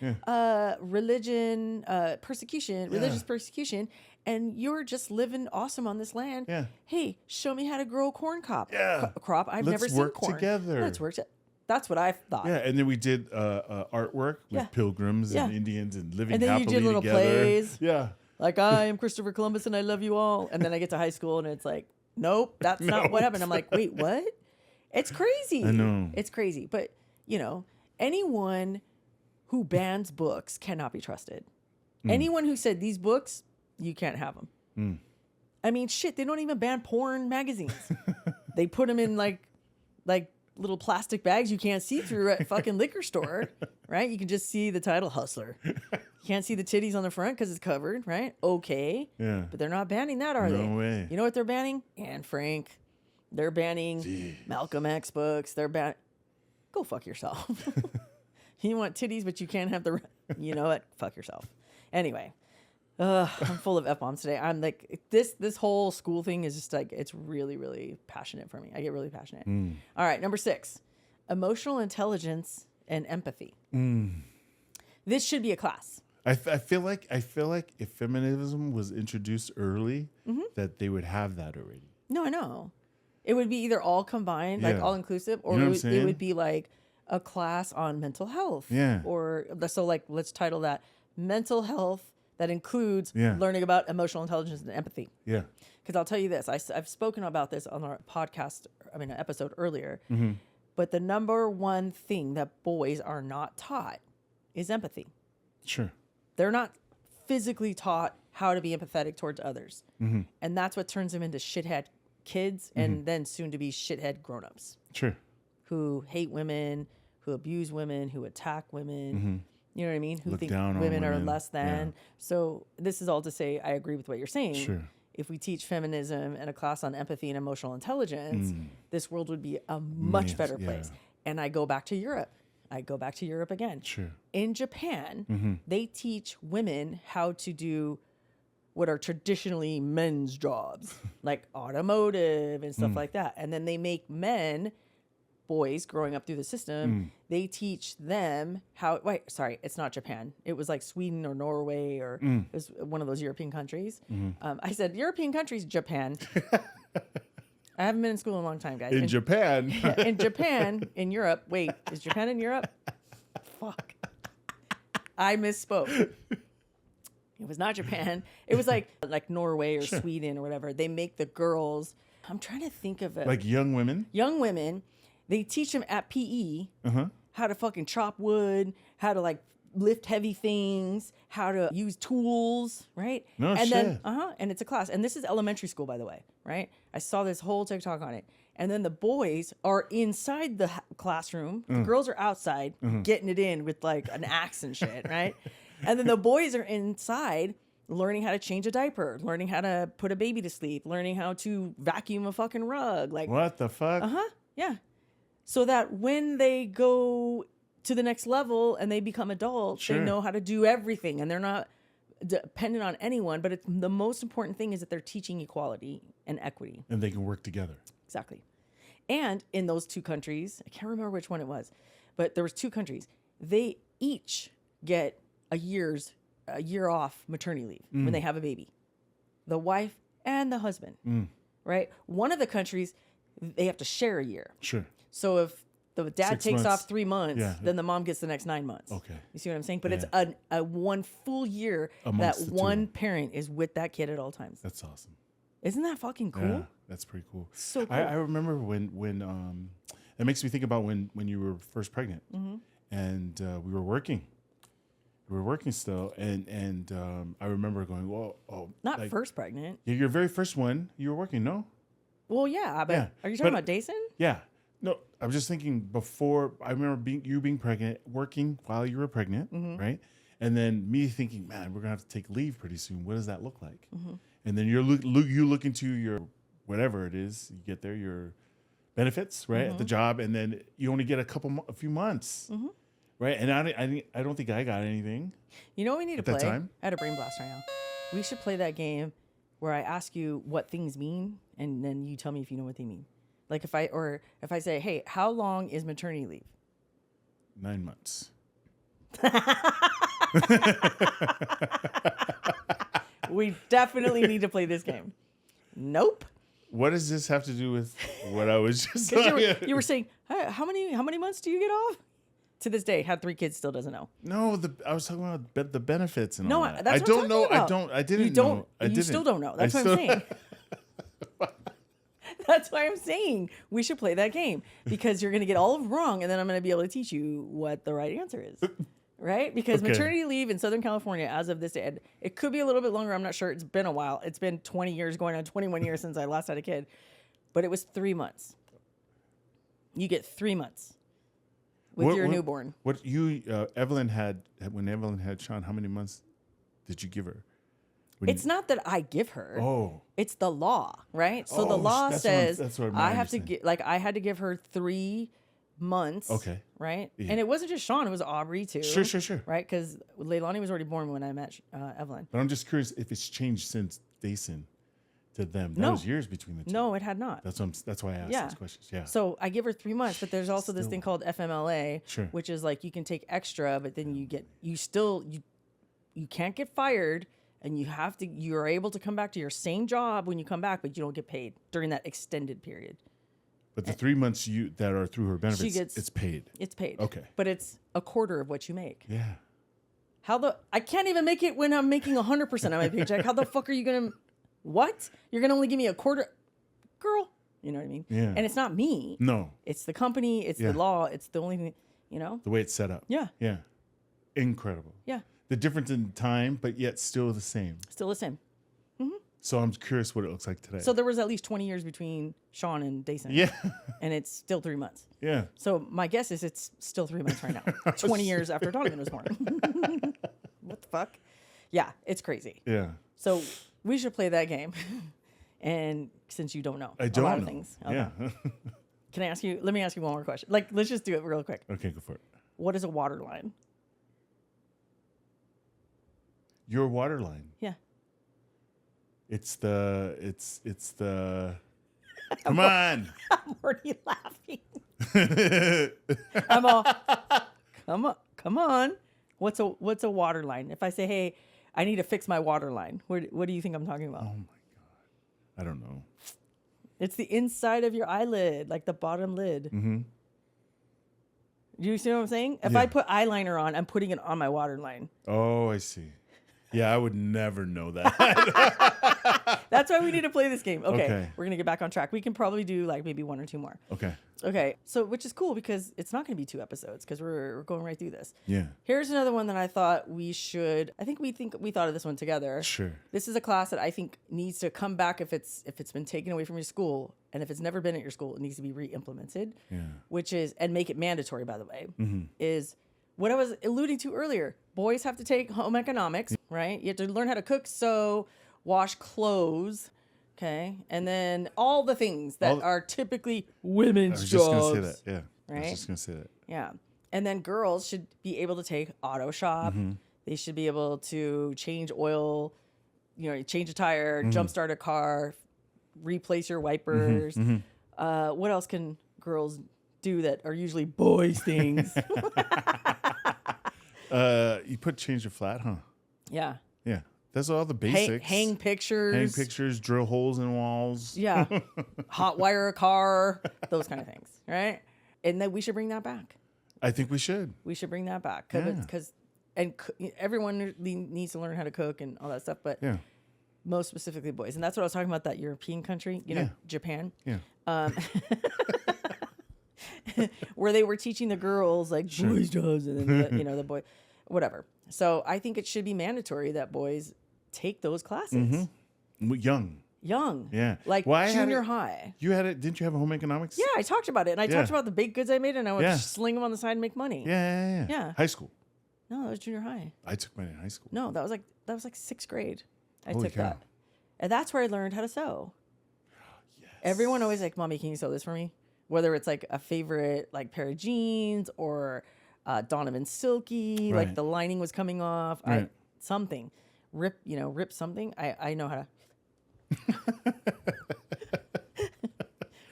Speaker 1: religion, persecution, religious persecution, and you're just living awesome on this land.
Speaker 2: Yeah.
Speaker 1: Hey, show me how to grow a corn crop.
Speaker 2: Yeah.
Speaker 1: Crop. I've never seen
Speaker 2: work
Speaker 1: corn.
Speaker 2: together.
Speaker 1: Let's work together. That's what I thought.
Speaker 2: Yeah, and then we did artwork with pilgrims and Indians and living
Speaker 1: and then
Speaker 2: happily
Speaker 1: you did little
Speaker 2: together.
Speaker 1: Plays.
Speaker 2: Yeah.
Speaker 1: Like, I am Christopher Columbus and I love you all. And then I get to high school and it's like, nope, that's not what happened. I'm like, wait, what? It's crazy.
Speaker 2: I know.
Speaker 1: It's crazy. But, anyone who bans books cannot be trusted. Anyone who said these books, you can't have them. I mean, shit, they don't even ban porn magazines. They put them in like little plastic bags you can't see through at fucking liquor store, right? You can just see the title Hustler. You can't see the titties on the front because it's covered, right? Okay.
Speaker 2: Yeah.
Speaker 1: But they're not banning that, are they?
Speaker 2: No way.
Speaker 1: You know what they're banning? Anne Frank. They're banning Malcolm X books. They're banning. Go fuck yourself. You want titties, but you can't have the. You know what? Fuck yourself. Anyway, I'm full of F-bombs today. I'm like, this whole school thing is just like, it's really, really passionate for me. I get really passionate. All right, number 6, emotional intelligence and empathy. This should be a class.
Speaker 2: I feel like if feminism was introduced early, that they would have that already.
Speaker 1: No, I know. It would be either all combined, like all inclusive, or it would be like a class on mental health.
Speaker 2: Yeah.
Speaker 1: Or so like, let's title that mental health that includes learning about emotional intelligence and empathy.
Speaker 2: Yeah.
Speaker 1: Because I'll tell you this, I've spoken about this on our podcast, an episode earlier, but the number one thing that boys are not taught is empathy.
Speaker 2: Sure.
Speaker 1: They're not physically taught how to be empathetic towards others. And that's what turns them into shithead kids and then soon to be shithead grownups.
Speaker 2: Sure.
Speaker 1: Who hate women, who abuse women, who attack women. You know what I mean? Who
Speaker 2: Look
Speaker 1: think
Speaker 2: down on
Speaker 1: women are
Speaker 2: women.
Speaker 1: less than.
Speaker 2: Yeah.
Speaker 1: So this is all to say, I agree with what you're saying.
Speaker 2: Sure.
Speaker 1: If we teach feminism and a class on empathy and emotional intelligence, this world would be a much better place. And I go back to Europe. I go back to Europe again.
Speaker 2: Sure.
Speaker 1: In Japan, they teach women how to do what are traditionally men's jobs, like automotive and stuff like that. And then they make boys growing up through the system, they teach them how, it's not Japan. It was like Sweden or Norway or it was one of those European countries. I said, European countries, Japan. I haven't been in school in a long time, guys.
Speaker 2: In Japan.
Speaker 1: In Japan, in Europe. Wait, is Japan in Europe? Fuck. I misspoke. It was not Japan. It was like Norway or Sweden or whatever. They make the girls, I'm trying to think of it.
Speaker 2: Like young women?
Speaker 1: Young women. They teach them at PE how to fucking chop wood, how to like lift heavy things, how to use tools, right?
Speaker 2: No
Speaker 1: and
Speaker 2: shit.
Speaker 1: then and it's a class. And this is elementary school, by the way, right? I saw this whole TikTok on it. And then the boys are inside the classroom. The girls are outside getting it in with like an axe and shit, right? And then the boys are inside learning how to change a diaper, learning how to put a baby to sleep, learning how to vacuum a fucking rug. Like,
Speaker 2: what the fuck?
Speaker 1: Yeah. So that when they go to the next level and they become adults, they know how to do everything and they're not dependent on anyone. But the most important thing is that they're teaching equality and equity.
Speaker 2: And they can work together.
Speaker 1: Exactly. And in those 2 countries, I can't remember which one it was, but there was 2 countries. They each get a year off maternity leave when they have a baby. The wife and the husband, right? One of the countries, they have to share a year.
Speaker 2: Sure.
Speaker 1: So if the dad
Speaker 2: 6
Speaker 1: takes
Speaker 2: months.
Speaker 1: off 3 months, then the mom gets the next 9 months.
Speaker 2: Okay.
Speaker 1: You see what I'm saying? But it's a one full year
Speaker 2: Amongst
Speaker 1: that
Speaker 2: the
Speaker 1: one
Speaker 2: 2.
Speaker 1: parent is with that kid at all times.
Speaker 2: That's awesome.
Speaker 1: Isn't that fucking cool?
Speaker 2: Yeah, that's pretty cool.
Speaker 1: So cool.
Speaker 2: I remember when it makes me think about when you were first pregnant and we were working. We were working still, and I remember going,
Speaker 1: Not first pregnant.
Speaker 2: Yeah, your very first one, you were working, no?
Speaker 1: Well, yeah, but are you talking about Dason?
Speaker 2: Yeah. No, I was just thinking before. I remember being pregnant, working while you were pregnant, right? And then me thinking, man, we're gonna have to take leave pretty soon. What does that look like? And then you look into your whatever it is. You get there, your benefits, right, at the job, and then you only get a few months, right? And I don't think I got anything.
Speaker 1: You know what we need to
Speaker 2: at that
Speaker 1: play?
Speaker 2: time?
Speaker 1: I had a brain blast right now. We should play that game where I ask you what things mean, and then you tell me if you know what they mean. Like if I say, hey, how long is maternity leave?
Speaker 2: 9 months.
Speaker 1: We definitely need to play this game. Nope.
Speaker 2: What does this have to do with what I was just
Speaker 1: Because you were saying, hey, how many months do you get off? To this day, had 3 kids, still doesn't know.
Speaker 2: No, I was talking about the benefits and all that.
Speaker 1: That's
Speaker 2: I don't know.
Speaker 1: about.
Speaker 2: I didn't
Speaker 1: You don't.
Speaker 2: know. I
Speaker 1: You
Speaker 2: didn't.
Speaker 1: still don't know. That's what I'm saying. That's why I'm saying we should play that game, because you're going to get all of them wrong, and then I'm going to be able to teach you what the right answer is. Right? Because maternity leave in Southern California, as of this day, and it could be a little bit longer. I'm not sure. It's been a while. It's been 20 years, going on 21 years since I last had a kid. But it was 3 months. You get 3 months with your newborn.
Speaker 2: What you, Evelyn had, when Evelyn had Sean, how many months did you give her?
Speaker 1: It's not that I give her.
Speaker 2: Oh.
Speaker 1: It's the law, right? So the law says
Speaker 2: that's what
Speaker 1: I have to give, like, I had to give her 3 months.
Speaker 2: Okay.
Speaker 1: Right?
Speaker 2: Yeah.
Speaker 1: And it wasn't just Sean, it was Aubrey too.
Speaker 2: Sure.
Speaker 1: Right? Because Leilani was already born when I met Evelyn.
Speaker 2: But I'm just curious if it's changed since Dason to them. That
Speaker 1: No.
Speaker 2: was years between the two.
Speaker 1: No, it had not.
Speaker 2: That's why I asked these questions. Yeah.
Speaker 1: So I give her 3 months, but there's also this thing called FMLA,
Speaker 2: Sure.
Speaker 1: which is like you can take extra, but then you can't get fired, and you're able to come back to your same job when you come back, but you don't get paid during that extended period.
Speaker 2: But the 3 months that are through her benefits, it's paid.
Speaker 1: It's paid.
Speaker 2: Okay.
Speaker 1: But it's a quarter of what you make.
Speaker 2: Yeah.
Speaker 1: I can't even make it when I'm making 100% of my paycheck. How the fuck are you going to, what? You're going to only give me a quarter? Girl. You know what I mean?
Speaker 2: Yeah.
Speaker 1: And it's not me.
Speaker 2: No.
Speaker 1: It's the company. It's the law. It's the only thing,
Speaker 2: The way it's set up.
Speaker 1: Yeah.
Speaker 2: Yeah. Incredible.
Speaker 1: Yeah.
Speaker 2: The difference in time, but yet still the same.
Speaker 1: Still the same.
Speaker 2: So I'm curious what it looks like today.
Speaker 1: So there was at least 20 years between Sean and Dason.
Speaker 2: Yeah.
Speaker 1: And it's still 3 months.
Speaker 2: Yeah.
Speaker 1: So my guess is it's still 3 months right now. 20 years after Donovan was born. What the fuck? Yeah, it's crazy.
Speaker 2: Yeah.
Speaker 1: So we should play that game. And since you don't know
Speaker 2: I don't
Speaker 1: a lot
Speaker 2: know.
Speaker 1: of things. Okay.
Speaker 2: Yeah.
Speaker 1: Let me ask you one more question. Like, let's just do it real quick.
Speaker 2: Okay, go for it.
Speaker 1: What is a water line?
Speaker 2: Your water line.
Speaker 1: Yeah.
Speaker 2: It's the Come on.
Speaker 1: I'm already laughing. I'm all, come on. What's a water line? If I say, hey, I need to fix my water line, what do you think I'm talking about?
Speaker 2: Oh my God. I don't know.
Speaker 1: It's the inside of your eyelid, like the bottom lid.
Speaker 2: Mm-hmm.
Speaker 1: Do you see what I'm saying? If I put eyeliner on, I'm putting it on my water line.
Speaker 2: Oh, I see. Yeah, I would never know that.
Speaker 1: That's why we need to play this game. Okay. We're going to get back on track. We can probably do like maybe 1 or 2 more. Okay. So, which is cool because it's not going to be 2 episodes because we're going right through this.
Speaker 2: Yeah.
Speaker 1: Here's another one that I thought we should, I think we thought of this one together.
Speaker 2: Sure.
Speaker 1: This is a class that I think needs to come back if it's been taken away from your school, and if it's never been at your school, it needs to be re-implemented.
Speaker 2: Yeah.
Speaker 1: Which is, and make it mandatory, by the way,
Speaker 2: Mm-hmm.
Speaker 1: is what I was alluding to earlier. Boys have to take home economics, right? You have to learn how to cook, sew, wash clothes, okay? And then all the things that are typically women's jobs.
Speaker 2: I was just going to say that, yeah.
Speaker 1: Right?
Speaker 2: I was just going to say that.
Speaker 1: Yeah. And then girls should be able to take auto shop.
Speaker 2: Mm-hmm.
Speaker 1: They should be able to change oil, change a tire, jumpstart a car, replace your wipers.
Speaker 2: Mm-hmm.
Speaker 1: What else can girls do that are usually boys' things?
Speaker 2: You put change your flat, huh?
Speaker 1: Yeah.
Speaker 2: Yeah. That's all the basics.
Speaker 1: Hang pictures.
Speaker 2: Drill holes in walls.
Speaker 1: Yeah. Hot wire a car, those kind of things, right? And then we should bring that back.
Speaker 2: I think we should.
Speaker 1: We should bring that back because everyone needs to learn how to cook and all that stuff, but most specifically boys. And that's what I was talking about, that European country, Japan.
Speaker 2: Yeah.
Speaker 1: Where they were teaching the girls like boys' jobs and then the boy, whatever. So I think it should be mandatory that boys take those classes.
Speaker 2: Mm-hmm. Young. Yeah.
Speaker 1: Like junior high.
Speaker 2: You had it. Didn't you have a home economics?
Speaker 1: Yeah, I talked about it. And I talked about the baked goods I made, and I would sling them on the side and make money.
Speaker 2: Yeah. High school.
Speaker 1: No, that was junior high.
Speaker 2: I took mine in high school.
Speaker 1: No, that was like 6th grade. I
Speaker 2: Holy
Speaker 1: took
Speaker 2: cow.
Speaker 1: that. And that's where I learned how to sew. Yes. Everyone always like, Mommy, can you sew this for me? Whether it's like a favorite like pair of jeans or Donovan Silky, like the lining was coming off, something. Rip something. I know how to.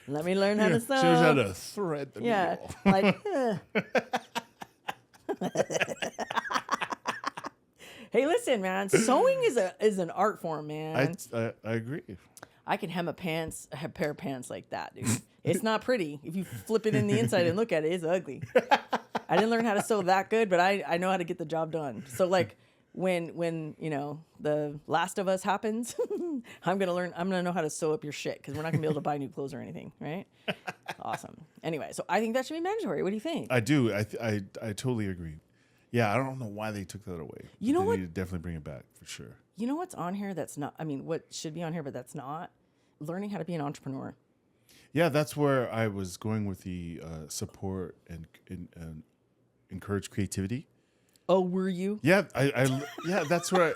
Speaker 1: Let me learn how to sew.
Speaker 2: Shows how to thread the needle.
Speaker 1: Like Hey, listen, man. Sewing is an art form, man.
Speaker 2: I agree.
Speaker 1: I can hem a pair of pants like that, dude. It's not pretty. If you flip it in the inside and look at it, it's ugly. I didn't learn how to sew that good, but I know how to get the job done. So like when the Last of Us happens, I'm gonna know how to sew up your shit because we're not gonna be able to buy new clothes or anything, right? Awesome. Anyway, so I think that should be mandatory. What do you think?
Speaker 2: I do. I totally agree. Yeah, I don't know why they took that away.
Speaker 1: You know
Speaker 2: they
Speaker 1: what?
Speaker 2: need to definitely bring it back for sure.
Speaker 1: You know what's on here that's not? I mean, what should be on here, but that's not? Learning how to be an entrepreneur.
Speaker 2: Yeah, that's where I was going with the support and encourage creativity.
Speaker 1: Oh, were you?
Speaker 2: Yeah, yeah, that's where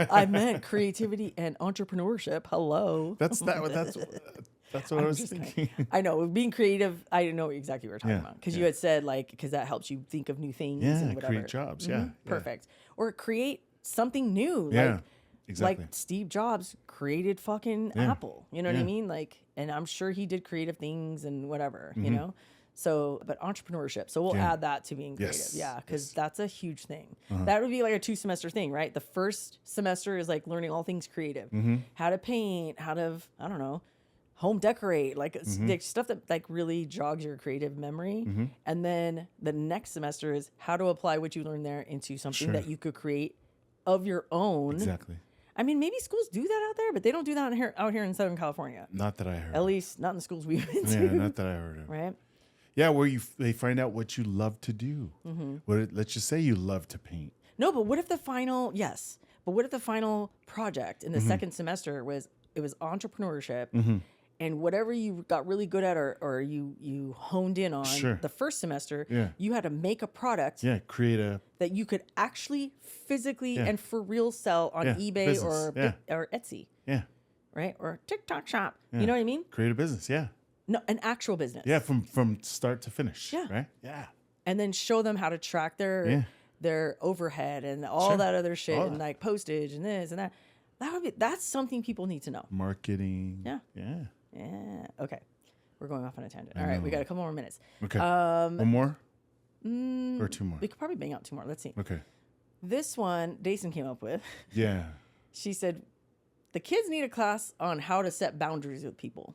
Speaker 1: I meant creativity and entrepreneurship. Hello.
Speaker 2: that's what I was thinking.
Speaker 1: I know, being creative. I didn't know exactly what you're talking
Speaker 2: Yeah,
Speaker 1: about because
Speaker 2: yeah.
Speaker 1: you had said because that helps you think of new things and whatever.
Speaker 2: Create jobs. Yeah,
Speaker 1: Perfect. Or create something new.
Speaker 2: Yeah, exactly.
Speaker 1: Like Steve Jobs created fucking Apple. You know what I
Speaker 2: Yeah.
Speaker 1: mean? And I'm sure he did creative things and whatever, you know? So, but entrepreneurship. So we'll add that to being creative.
Speaker 2: Yes.
Speaker 1: Yeah. Cause that's a huge thing. That would be like a 2-semester thing, right? The first semester is like learning all things creative, how to paint, how to, I don't know, home decorate, like stuff that like really jogs your creative memory. And then the next semester is how to apply what you learned there into something that you could create of your own.
Speaker 2: Exactly.
Speaker 1: I mean, maybe schools do that out there, but they don't do that out here in Southern California.
Speaker 2: Not that I heard.
Speaker 1: At least not in the schools we've been to.
Speaker 2: Yeah, not that I heard of.
Speaker 1: Right?
Speaker 2: Yeah, where they find out what you love to do. Let's just say you love to paint.
Speaker 1: No, but what if the final project in the second semester was entrepreneurship and whatever you got really good at or you honed in on the first semester, you had to make a product
Speaker 2: Create
Speaker 1: that you could actually physically and for real sell on eBay
Speaker 2: business.
Speaker 1: or Etsy,
Speaker 2: yeah,
Speaker 1: right? Or TikTok shop. You know what I mean?
Speaker 2: create a business. Yeah.
Speaker 1: No, an actual business.
Speaker 2: Yeah, from start to finish.
Speaker 1: Yeah.
Speaker 2: Right? Yeah.
Speaker 1: And then show them how to track their overhead and all that other shit and like postage and this and that. That's something people need to know.
Speaker 2: Marketing.
Speaker 1: Yeah.
Speaker 2: Yeah.
Speaker 1: Yeah. Okay. We're going off on a tangent. All right, we got a couple more minutes.
Speaker 2: Okay. One more? Or two more?
Speaker 1: We could probably bang out 2 more. Let's see.
Speaker 2: Okay.
Speaker 1: This one Dason came up with.
Speaker 2: Yeah.
Speaker 1: She said, the kids need a class on how to set boundaries with people.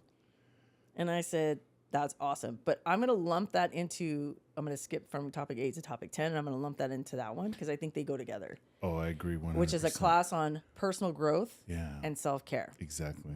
Speaker 1: And I said, that's awesome. But I'm going to skip from topic 8 to topic 10, and I'm going to lump that into that one because I think they go together.
Speaker 2: Oh, I agree 100%.
Speaker 1: Which is a class on personal growth and self-care.
Speaker 2: Exactly.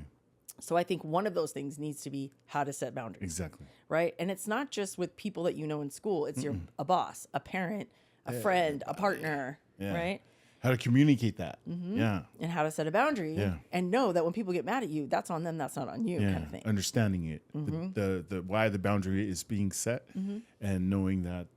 Speaker 1: So I think one of those things needs to be how to set boundaries.
Speaker 2: Exactly.
Speaker 1: Right? And it's not just with people that you know in school. It's a boss, a parent, a friend, a partner, right?
Speaker 2: How to communicate that. Yeah.
Speaker 1: And how to set a boundary and know that when people get mad at you, that's on them, that's not on you kind of thing.
Speaker 2: Understanding it. The why the boundary is being set and knowing that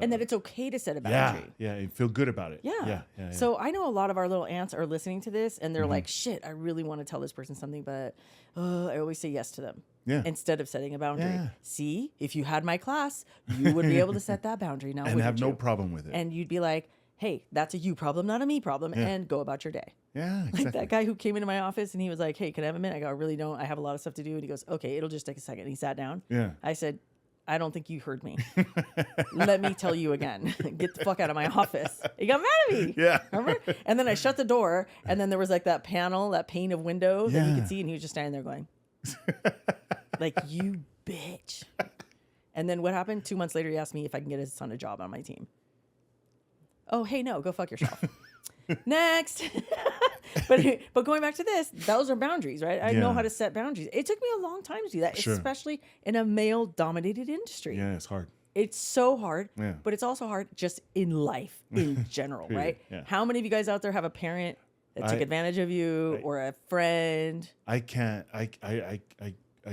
Speaker 1: and that it's okay to set a boundary.
Speaker 2: Yeah, and feel good about it.
Speaker 1: Yeah. So I know a lot of our little aunts are listening to this and they're like, shit, I really want to tell this person something, but I always say yes to them.
Speaker 2: Yeah.
Speaker 1: Instead of setting a boundary.
Speaker 2: Yeah.
Speaker 1: See, if you had my class, you would be able to set that boundary now.
Speaker 2: And have no problem with it.
Speaker 1: And you'd be like, hey, that's a you problem, not a me problem, and go about your day.
Speaker 2: Yeah, exactly.
Speaker 1: Like that guy who came into my office and he was like, hey, can I have a minute? I go, I really don't. I have a lot of stuff to do. And he goes, okay, it'll just take a second. And he sat down.
Speaker 2: Yeah.
Speaker 1: I said, I don't think you heard me. Let me tell you again. Get the fuck out of my office. He got mad at me.
Speaker 2: Yeah.
Speaker 1: Remember? And then I shut the door, and then there was like that pane of window that you could see, and he was just standing there going, like, you bitch. And then what happened? 2 months later, he asked me if I can get his son a job on my team. Oh, hey, no, go fuck yourself. Next. But going back to this, those are boundaries, right? I know how to set boundaries. It took me a long time to do that, especially in a male-dominated industry.
Speaker 2: Yeah, it's hard.
Speaker 1: It's so hard,
Speaker 2: Yeah.
Speaker 1: but it's also hard just in life in general, right?
Speaker 2: Yeah.
Speaker 1: How many of you guys out there have a parent that took advantage of you or a friend?
Speaker 2: I can't. I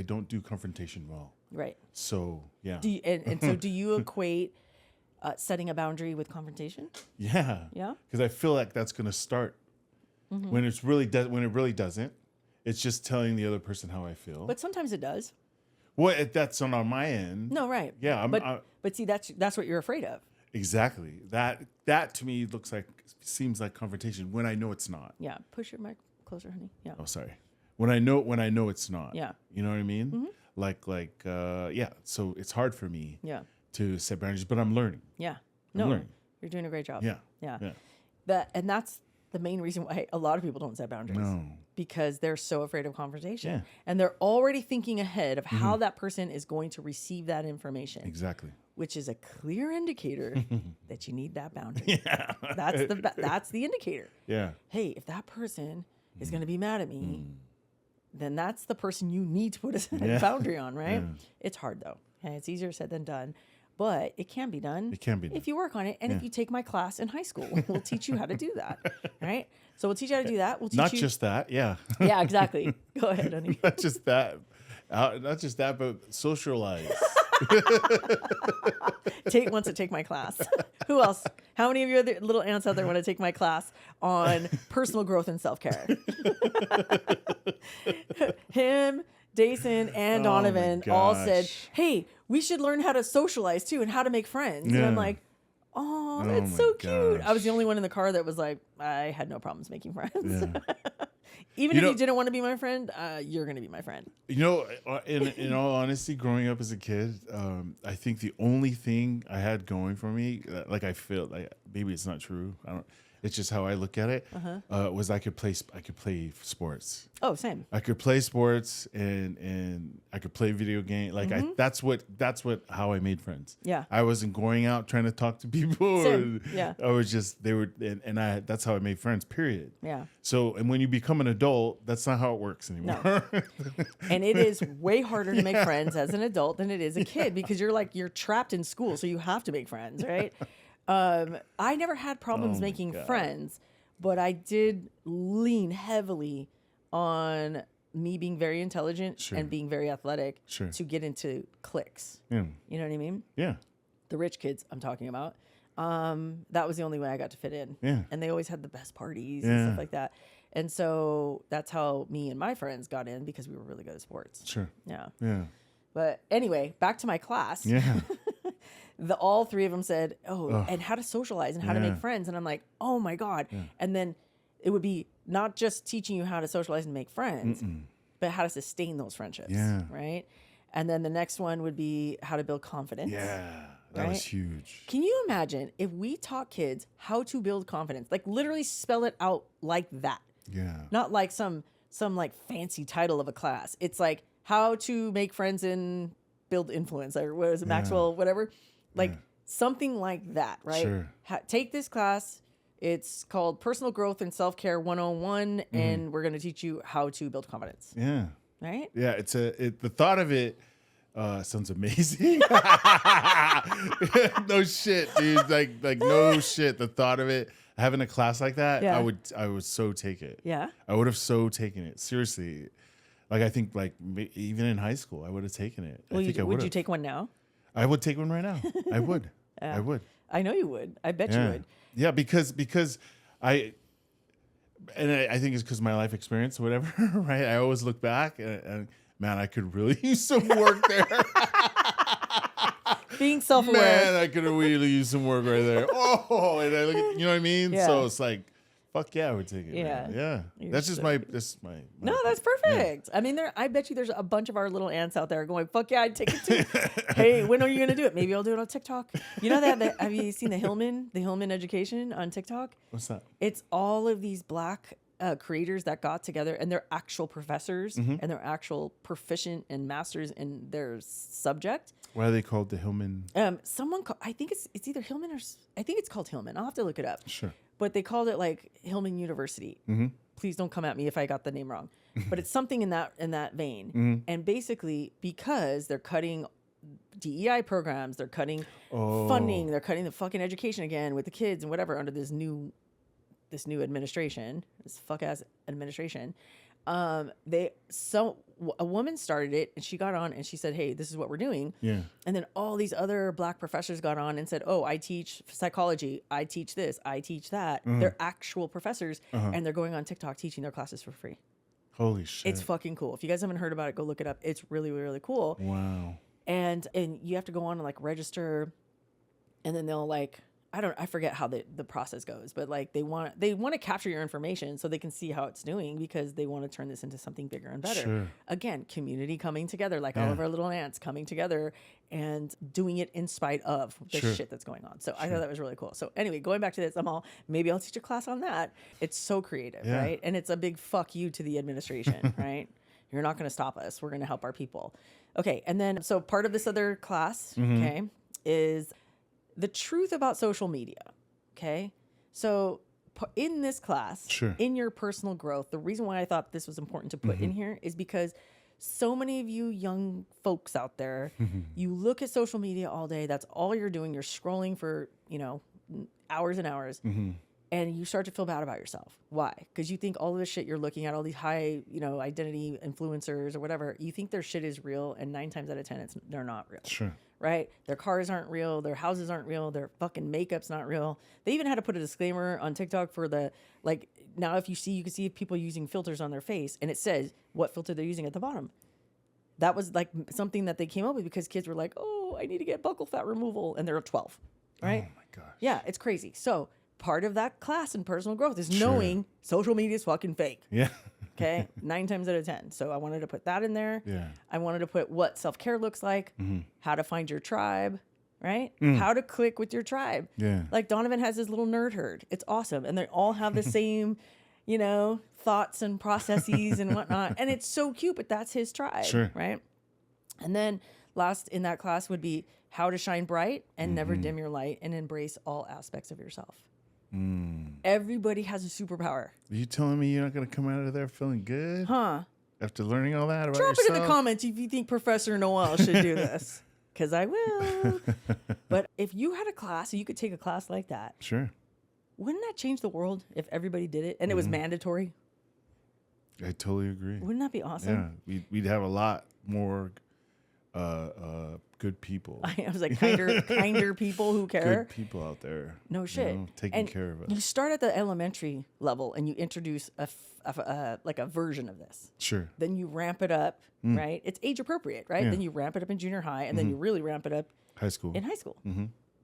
Speaker 2: don't do confrontation well.
Speaker 1: Right.
Speaker 2: So yeah.
Speaker 1: So do you equate setting a boundary with confrontation?
Speaker 2: Yeah.
Speaker 1: Yeah.
Speaker 2: Because I feel like that's going to start when it really doesn't. It's just telling the other person how I feel.
Speaker 1: But sometimes it does.
Speaker 2: Well, that's on my end.
Speaker 1: No, right.
Speaker 2: Yeah.
Speaker 1: But see, that's what you're afraid of.
Speaker 2: Exactly. That to me seems like confrontation when I know it's not.
Speaker 1: Yeah. Push your mic closer, honey. Yeah.
Speaker 2: Oh, sorry. When I know it's not.
Speaker 1: Yeah.
Speaker 2: You know what I mean? Yeah. So it's hard for me.
Speaker 1: Yeah.
Speaker 2: To set boundaries, but I'm learning.
Speaker 1: Yeah.
Speaker 2: I'm learning.
Speaker 1: You're doing a great job.
Speaker 2: Yeah.
Speaker 1: Yeah. And that's the main reason why a lot of people don't set boundaries.
Speaker 2: No.
Speaker 1: Because they're so afraid of confrontation.
Speaker 2: Yeah.
Speaker 1: And they're already thinking ahead of how that person is going to receive that information.
Speaker 2: Exactly.
Speaker 1: Which is a clear indicator that you need that boundary.
Speaker 2: Yeah.
Speaker 1: That's the indicator.
Speaker 2: Yeah.
Speaker 1: Hey, if that person is going to be mad at me, then that's the person you need to put a boundary on, right?
Speaker 2: Yeah.
Speaker 1: It's hard though. Okay? It's easier said than done. But it can be done.
Speaker 2: It can be done.
Speaker 1: If you work on it. And if you take my class in high school, we'll teach you how to do that. Right? So we'll teach you how to do that. We'll teach
Speaker 2: Not
Speaker 1: you.
Speaker 2: just that. Yeah.
Speaker 1: Yeah, exactly. Go ahead, honey.
Speaker 2: Not just that. But socialize.
Speaker 1: Wants to take my class. Who else? How many of you other little ants out there want to take my class on personal growth and self-care? Him, Dason, and Donovan all said, hey, we should learn how to socialize too and how to make friends. And I'm like, oh, that's so cute.
Speaker 2: gosh.
Speaker 1: I was the only one in the car that was like, I had no problems making friends.
Speaker 2: Yeah.
Speaker 1: Even if you didn't want to be my friend, you're going to be my friend.
Speaker 2: You know, in all honesty, growing up as a kid, I think the only thing I had going for me, like I feel like maybe it's not true. It's just how I look at it. Was I could play sports.
Speaker 1: Oh, same.
Speaker 2: I could play sports and I could play video games. Like that's how I made friends.
Speaker 1: Yeah.
Speaker 2: I wasn't going out trying to talk to people.
Speaker 1: Same. Yeah.
Speaker 2: I was just that's how I made friends. Period.
Speaker 1: Yeah.
Speaker 2: So and when you become an adult, that's not how it works anymore.
Speaker 1: No. And it is way harder to make friends as an adult than it is a kid because you're trapped in school, so you have to make friends, right? I never had problems making friends, but I did lean heavily on me being very intelligent and being very athletic to get into cliques.
Speaker 2: Yeah.
Speaker 1: You know what I mean?
Speaker 2: Yeah.
Speaker 1: The rich kids I'm talking about. That was the only way I got to fit in.
Speaker 2: Yeah.
Speaker 1: And they always had the best parties and stuff like that. And so that's how me and my friends got in because we were really good at sports.
Speaker 2: Sure.
Speaker 1: Yeah.
Speaker 2: Yeah.
Speaker 1: But anyway, back to my class.
Speaker 2: Yeah.
Speaker 1: All three of them said, and how to socialize and how to make friends. And I'm like, oh my God. Yeah. And then it would be not just teaching you how to socialize and make friends, but how to sustain those friendships.
Speaker 2: Yeah.
Speaker 1: Right. And then the next one would be how to build confidence.
Speaker 2: Yeah. That was huge.
Speaker 1: Can you imagine if we taught kids how to build confidence, like literally spell it out like that?
Speaker 2: Yeah.
Speaker 1: Not like some like fancy title of a class. It's like how to make friends and build influence, or what is it, Maxwell, whatever. Like something like that, right?
Speaker 2: Sure.
Speaker 1: Take this class. It's called Personal Growth and Self-Care 101, and we're going to teach you how to build confidence.
Speaker 2: Yeah.
Speaker 1: Right?
Speaker 2: Yeah, the thought of it sounds amazing. No shit, dude. Like no shit. The thought of it, having a class like that, I would so take it.
Speaker 1: Yeah.
Speaker 2: I would have so taken it. Seriously. Like I think like even in high school, I would have taken it.
Speaker 1: Well, would you
Speaker 2: take
Speaker 1: take one now?
Speaker 2: I would take one right now. I would. I would.
Speaker 1: I know you would. I bet you would.
Speaker 2: Yeah, because I think it's because my life experience, or whatever, right? I always look back and man, I could really use some work there.
Speaker 1: Being self-aware.
Speaker 2: Man, I could really use some work right there. Oh, and I look at, you know what I mean?
Speaker 1: Yeah.
Speaker 2: So it's like, fuck yeah, I would take it.
Speaker 1: Yeah.
Speaker 2: Man. Yeah. That's just my
Speaker 1: No, that's perfect. Yeah. I mean, I bet you there's a bunch of our little ants out there going, fuck yeah, I'd take it too. Hey, when are you going to do it? Maybe I'll do it on TikTok. You know that have you seen the Hillman education on TikTok?
Speaker 2: What's that?
Speaker 1: It's all of these black creators that got together, and they're actual professors and they're actual proficient and masters in their subject.
Speaker 2: Why are they called the Hillman?
Speaker 1: I think it's either Hillman or I think it's called Hillman. I'll have to look it up.
Speaker 2: Sure.
Speaker 1: But they called it like Hillman University. Please don't come at me if I got the name wrong. But it's something in that vein. And basically, because they're cutting DEI programs, they're cutting funding, they're cutting the fucking education again with the kids and whatever under this new administration, this fuck ass administration. A woman started it and she got on and she said, hey, this is what we're doing.
Speaker 2: Yeah.
Speaker 1: And then all these other black professors got on and said, oh, I teach psychology. I teach this. I teach that. They're actual professors and they're going on TikTok teaching their classes for free.
Speaker 2: Holy shit.
Speaker 1: It's fucking cool. If you guys haven't heard about it, go look it up. It's really, really cool.
Speaker 2: Wow.
Speaker 1: And you have to go on and like register, and then they'll like I forget how the process goes, but like they want to capture your information so they can see how it's doing because they want to turn this into something bigger and better.
Speaker 2: Sure.
Speaker 1: Again, community coming together, like all of our little ants coming together and doing it in spite of the shit that's going on. So I thought that was really cool. So anyway, going back to this, maybe I'll teach a class on that. It's so creative, right? And it's a big fuck you to the administration, right? You're not going to stop us. We're going to help our people. Okay. And then, so part of this other class, okay, is the truth about social media. Okay. So in this class, in your personal growth, the reason why I thought this was important to put in here is because so many of you young folks out there, you look at social media all day. That's all you're doing. You're scrolling for, hours and hours. And you start to feel bad about yourself. Why? Because you think all of this shit you're looking at, all these high, identity influencers or whatever, you think their shit is real, and 9 times out of 10, they're not real.
Speaker 2: Sure.
Speaker 1: Right? Their cars aren't real. Their houses aren't real. Their fucking makeup's not real. They even had to put a disclaimer on TikTok for now if you can see people using filters on their face, and it says what filter they're using at the bottom. That was like something that they came up with because kids were like, oh, I need to get buccal fat removal, and they're 12. Right?
Speaker 2: Oh my gosh.
Speaker 1: Yeah, it's crazy. So part of that class in personal growth is knowing social media is fucking fake.
Speaker 2: Yeah.
Speaker 1: Okay. 9 times out of 10. So I wanted to put that in there.
Speaker 2: Yeah.
Speaker 1: I wanted to put what self-care looks like, how to find your tribe, right? How to click with your tribe.
Speaker 2: Yeah.
Speaker 1: Like Donovan has his little nerd herd. It's awesome. And they all have the same, thoughts and processes and whatnot. And it's so cute, but that's his tribe.
Speaker 2: Sure.
Speaker 1: Right. And then last in that class would be how to shine bright and never dim your light and embrace all aspects of yourself. Everybody has a superpower.
Speaker 2: Are you telling me you're not going to come out of there feeling good?
Speaker 1: Huh?
Speaker 2: After learning all that about
Speaker 1: Drop
Speaker 2: yourself?
Speaker 1: it in the comments if you think Professor Noel should do this. Because I will. But if you had a class, you could take a class like that.
Speaker 2: Sure.
Speaker 1: Wouldn't that change the world if everybody did it and it was mandatory?
Speaker 2: I totally agree.
Speaker 1: Wouldn't that be awesome?
Speaker 2: Yeah. We'd have a lot more good people.
Speaker 1: I was like kinder people who care.
Speaker 2: Good people out there.
Speaker 1: No shit.
Speaker 2: Taking care of us.
Speaker 1: You start at the elementary level and you introduce a version of this.
Speaker 2: Sure.
Speaker 1: Then you ramp it up, right? It's age appropriate, right?
Speaker 2: Yeah.
Speaker 1: Then you ramp it up in junior high, and then you really ramp it up
Speaker 2: High school.
Speaker 1: in high school,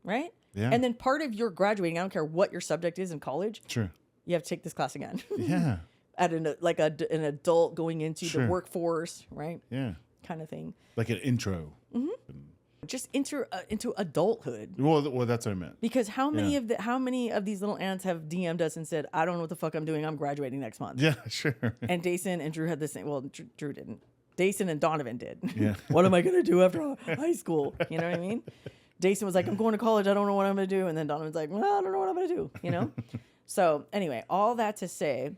Speaker 1: right?
Speaker 2: Yeah.
Speaker 1: And then part of your graduating, I don't care what your subject is in college,
Speaker 2: Sure.
Speaker 1: you have to take this class again.
Speaker 2: Yeah.
Speaker 1: At an adult going into the workforce, right?
Speaker 2: Yeah.
Speaker 1: Kind of thing.
Speaker 2: Like an intro.
Speaker 1: Just into adulthood.
Speaker 2: Well, that's what I meant.
Speaker 1: Because how many of these little ants have DM'd us and said, I don't know what the fuck I'm doing. I'm graduating next month.
Speaker 2: Yeah, sure.
Speaker 1: And Dason and Drew had the same. Well, Drew didn't. Dason and Donovan did.
Speaker 2: Yeah.
Speaker 1: What am I going to do after high school? You know what I mean? Dason was like, I'm going to college. I don't know what I'm going to do. And then Donovan's like, well, I don't know what I'm going to do. So anyway, all that to say,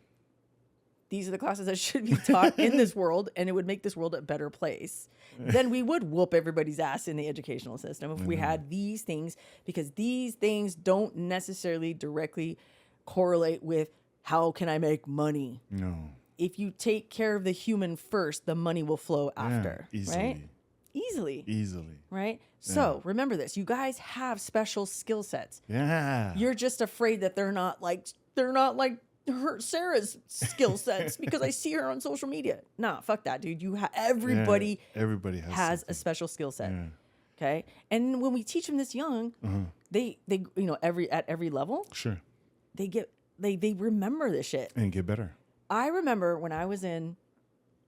Speaker 1: these are the classes that should be taught in this world, and it would make this world a better place. Then we would whoop everybody's ass in the educational system if we had these things, because these things don't necessarily directly correlate with how can I make money.
Speaker 2: No.
Speaker 1: If you take care of the human first, the money will flow after.
Speaker 2: Easily.
Speaker 1: Right? Easily. Right?
Speaker 2: Yeah.
Speaker 1: So remember this. You guys have special skill sets.
Speaker 2: Yeah.
Speaker 1: You're just afraid that they're not like Sarah's skill sets because I see her on social media. Nah, fuck that, dude. Everybody has a special skill set.
Speaker 2: Yeah.
Speaker 1: Okay? And when we teach them this young, they at every level,
Speaker 2: Sure.
Speaker 1: they remember this shit.
Speaker 2: And get better.
Speaker 1: I remember when I was in,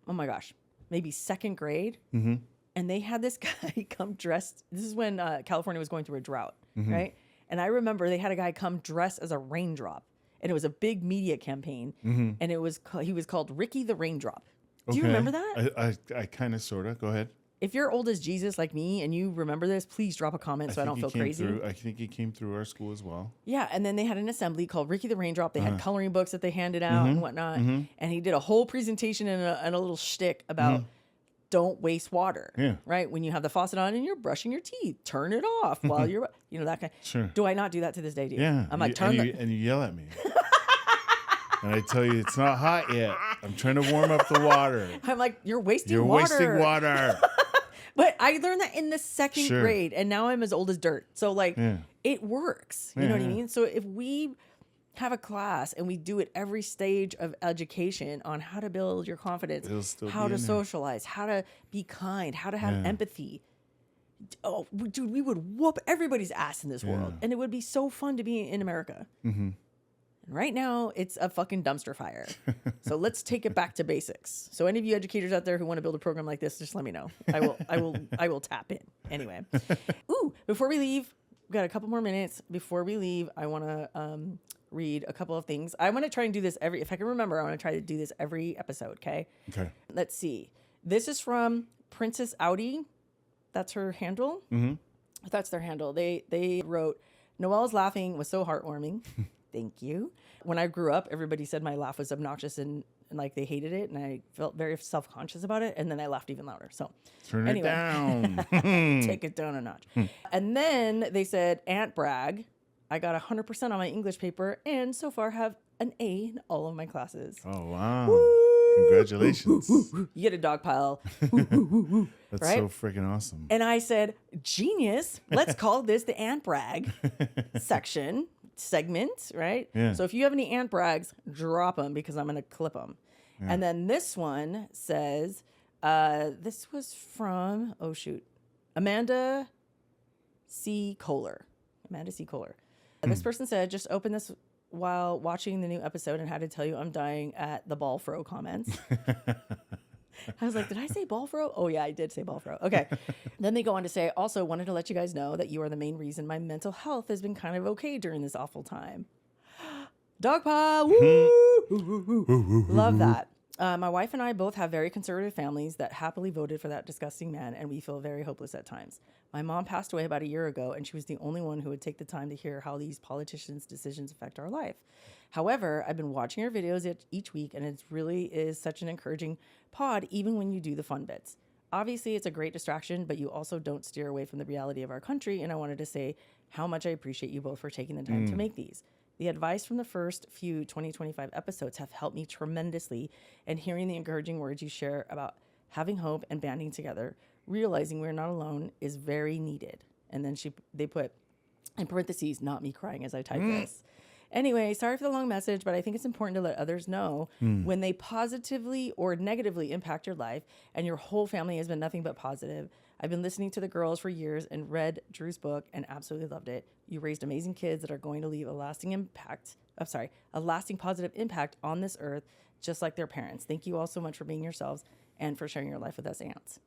Speaker 1: oh my gosh, maybe second grade, and they had this guy come dressed. This is when California was going through a drought, right? And I remember they had a guy come dressed as a raindrop, and it was a big media campaign, and he was called Ricky the Raindrop. Do you remember that?
Speaker 2: I kind of, sort of. Go ahead.
Speaker 1: If you're old as Jesus like me and you remember this, please drop a comment so I don't feel crazy.
Speaker 2: I think he came through our school as well.
Speaker 1: Yeah, and then they had an assembly called Ricky the Raindrop. They had coloring books that they handed out and whatnot. And he did a whole presentation and a little shtick about don't waste water.
Speaker 2: Yeah.
Speaker 1: Right? When you have the faucet on and you're brushing your teeth, turn it off while you're, that kind.
Speaker 2: Sure.
Speaker 1: Do I not do that to this day, dude?
Speaker 2: Yeah.
Speaker 1: I'm like,
Speaker 2: and you yell at me. And I tell you, it's not hot yet. I'm trying to warm up the water.
Speaker 1: I'm like, you're wasting
Speaker 2: You're
Speaker 1: water.
Speaker 2: wasting water.
Speaker 1: But I learned that in the second grade, and now I'm as old as dirt. So, it works. You know what I mean? So if we have a class and we do it every stage of education on how to build your confidence, how to socialize, how to be kind, how to have empathy, oh, dude, we would whoop everybody's ass in this world. And it would be so fun to be in America. And right now, it's a fucking dumpster fire. So let's take it back to basics. So any of you educators out there who want to build a program like this, just let me know. I will tap in. Anyway. Ooh, before we leave, we've got a couple more minutes. Before we leave, I want to read a couple of things. I want to try and do this if I can remember, I want to try to do this every episode, okay?
Speaker 2: Okay.
Speaker 1: Let's see. This is from Princess Audi. That's her handle. That's their handle. They wrote, Noelle's laughing was so heartwarming. Thank you. When I grew up, everybody said my laugh was obnoxious and like they hated it. And I felt very self-conscious about it. And then I laughed even louder. So
Speaker 2: Turn it down.
Speaker 1: Take it down a notch. And then they said, Aunt brag. I got 100% on my English paper and so far have an A in all of my classes.
Speaker 2: Oh, wow.
Speaker 1: Woo!
Speaker 2: Congratulations.
Speaker 1: You get a dog pile.
Speaker 2: That's
Speaker 1: right?
Speaker 2: so freaking awesome.
Speaker 1: And I said, genius. Let's call this the Aunt brag segment, right?
Speaker 2: Yeah.
Speaker 1: So if you have any Aunt brags, drop them because I'm going to clip them. Yeah. And then this one says, this was from, Amanda C. Kohler. This person said, just open this while watching the new episode and had to tell you I'm dying at the ball fro comments. I was like, did I say ball fro? Oh, yeah, I did say ball fro. Okay. Then they go on to say, also wanted to let you guys know that you are the main reason my mental health has been kind of okay during this awful time. Dog pile. Woo! Love that. My wife and I both have very conservative families that happily voted for that disgusting man, and we feel very hopeless at times. My mom passed away about a year ago, and she was the only one who would take the time to hear how these politicians' decisions affect our life. However, I've been watching her videos each week, and it really is such an encouraging pod, even when you do the fun bits. Obviously, it's a great distraction, but you also don't steer away from the reality of our country, and I wanted to say how much I appreciate you both for taking the time to make these. The advice from the first few 2025 episodes have helped me tremendously, and hearing the encouraging words you share about having hope and banding together, realizing we're not alone, is very needed. And then they put in parentheses, not me crying as I type this. Anyway, sorry for the long message, but I think it's important to let others know when they positively or negatively impact your life and your whole family has been nothing but positive. I've been listening to the girls for years and read Drew's book and absolutely loved it. You raised amazing kids that are going to leave a lasting positive impact on this earth, just like their parents. Thank you all so much for being yourselves and for sharing your life with us aunts.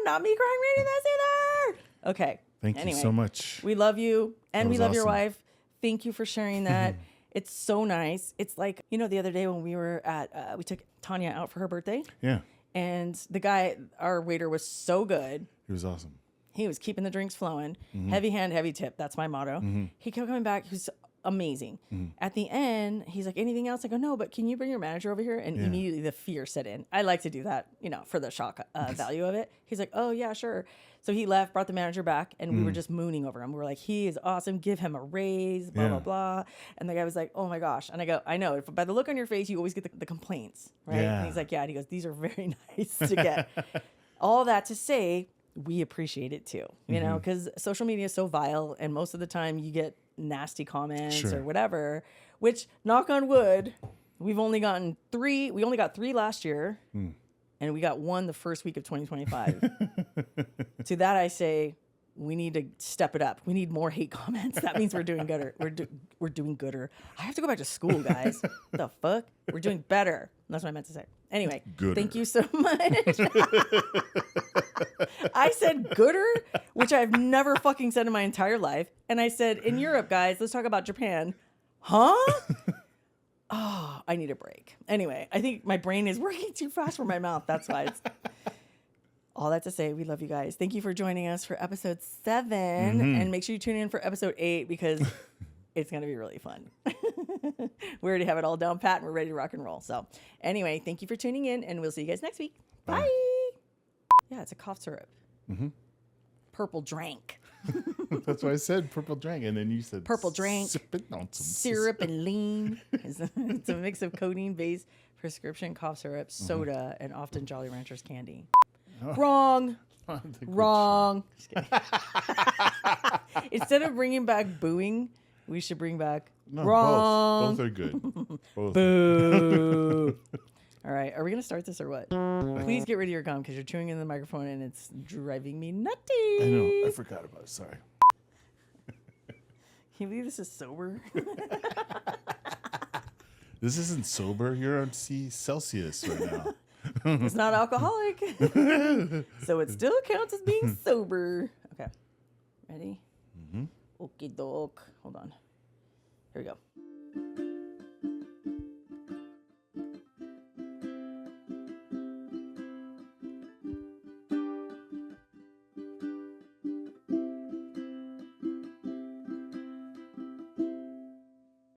Speaker 1: Not me crying reading this either. Okay.
Speaker 2: Thank you so much.
Speaker 1: We love you and we love your
Speaker 2: awesome.
Speaker 1: wife. Thank you for sharing that. It's so nice. It's like, the other day when we were we took Tanya out for her birthday.
Speaker 2: Yeah.
Speaker 1: And the guy, our waiter, was so good.
Speaker 2: He was awesome.
Speaker 1: He was keeping the drinks flowing. Heavy hand, heavy tip. That's my motto. He kept coming back. He was amazing. At the end, he's like, anything else? I go, no, but can you bring your manager over here? And immediately the fear set in. I like to do that, for the shock value of it. He's like, oh, yeah, sure. So he left, brought the manager back, and we were just mooning over him. We were like, he is awesome. Give him a raise, blah, blah, blah. And the guy was like, oh, my gosh. And I go, I know. By the look on your face, you always get the complaints, right?
Speaker 2: Yeah.
Speaker 1: And he's like, yeah. And he goes, these are very nice to get. All that to say, we appreciate it too, because social media is so vile, and most of the time you get nasty comments or whatever, which, knock on wood, we've only gotten 3. We only got 3 last year, and we got 1 the first week of 2025. To that I say, we need to step it up. We need more hate comments. That means we're doing gooder. We're doing gooder. I have to go back to school, guys. What the fuck? We're doing better. That's what I meant to say. Anyway, Thank you so much. I said gooder, which I've never fucking said in my entire life. And I said, in Europe, guys, let's talk about Japan. Huh? Oh, I need a break. Anyway, I think my brain is working too fast for my mouth. That's why it's... All that to say, we love you guys. Thank you for joining us for episode 7. And make sure you tune in for episode 8 because it's going to be really fun. We already have it all down pat and we're ready to rock and roll. So anyway, thank you for tuning in and we'll see you guys next week. Bye. Yeah, it's a cough syrup. Purple drank.
Speaker 2: That's why I said purple drank. And then you said
Speaker 1: purple drank,
Speaker 2: nonsense.
Speaker 1: syrup and lean. It's a mix of codeine-based prescription cough syrup, soda, and often Jolly Ranchers candy. Oh. Wrong. Wrong. Just kidding. Instead of bringing back booing, we should bring back wrong.
Speaker 2: Both are good. Both.
Speaker 1: Boo. All right. Are we going to start this or what? Please get rid of your gum because you're chewing in the microphone and it's driving me nutty.
Speaker 2: I know. I forgot about it. Sorry.
Speaker 1: Can you believe this is sober?
Speaker 2: This isn't sober. You're on Celsius right now.
Speaker 1: It's not alcoholic. So it still counts as being sober. Okay. Ready? Mm-hmm. Okie doke. Hold on. Here we go.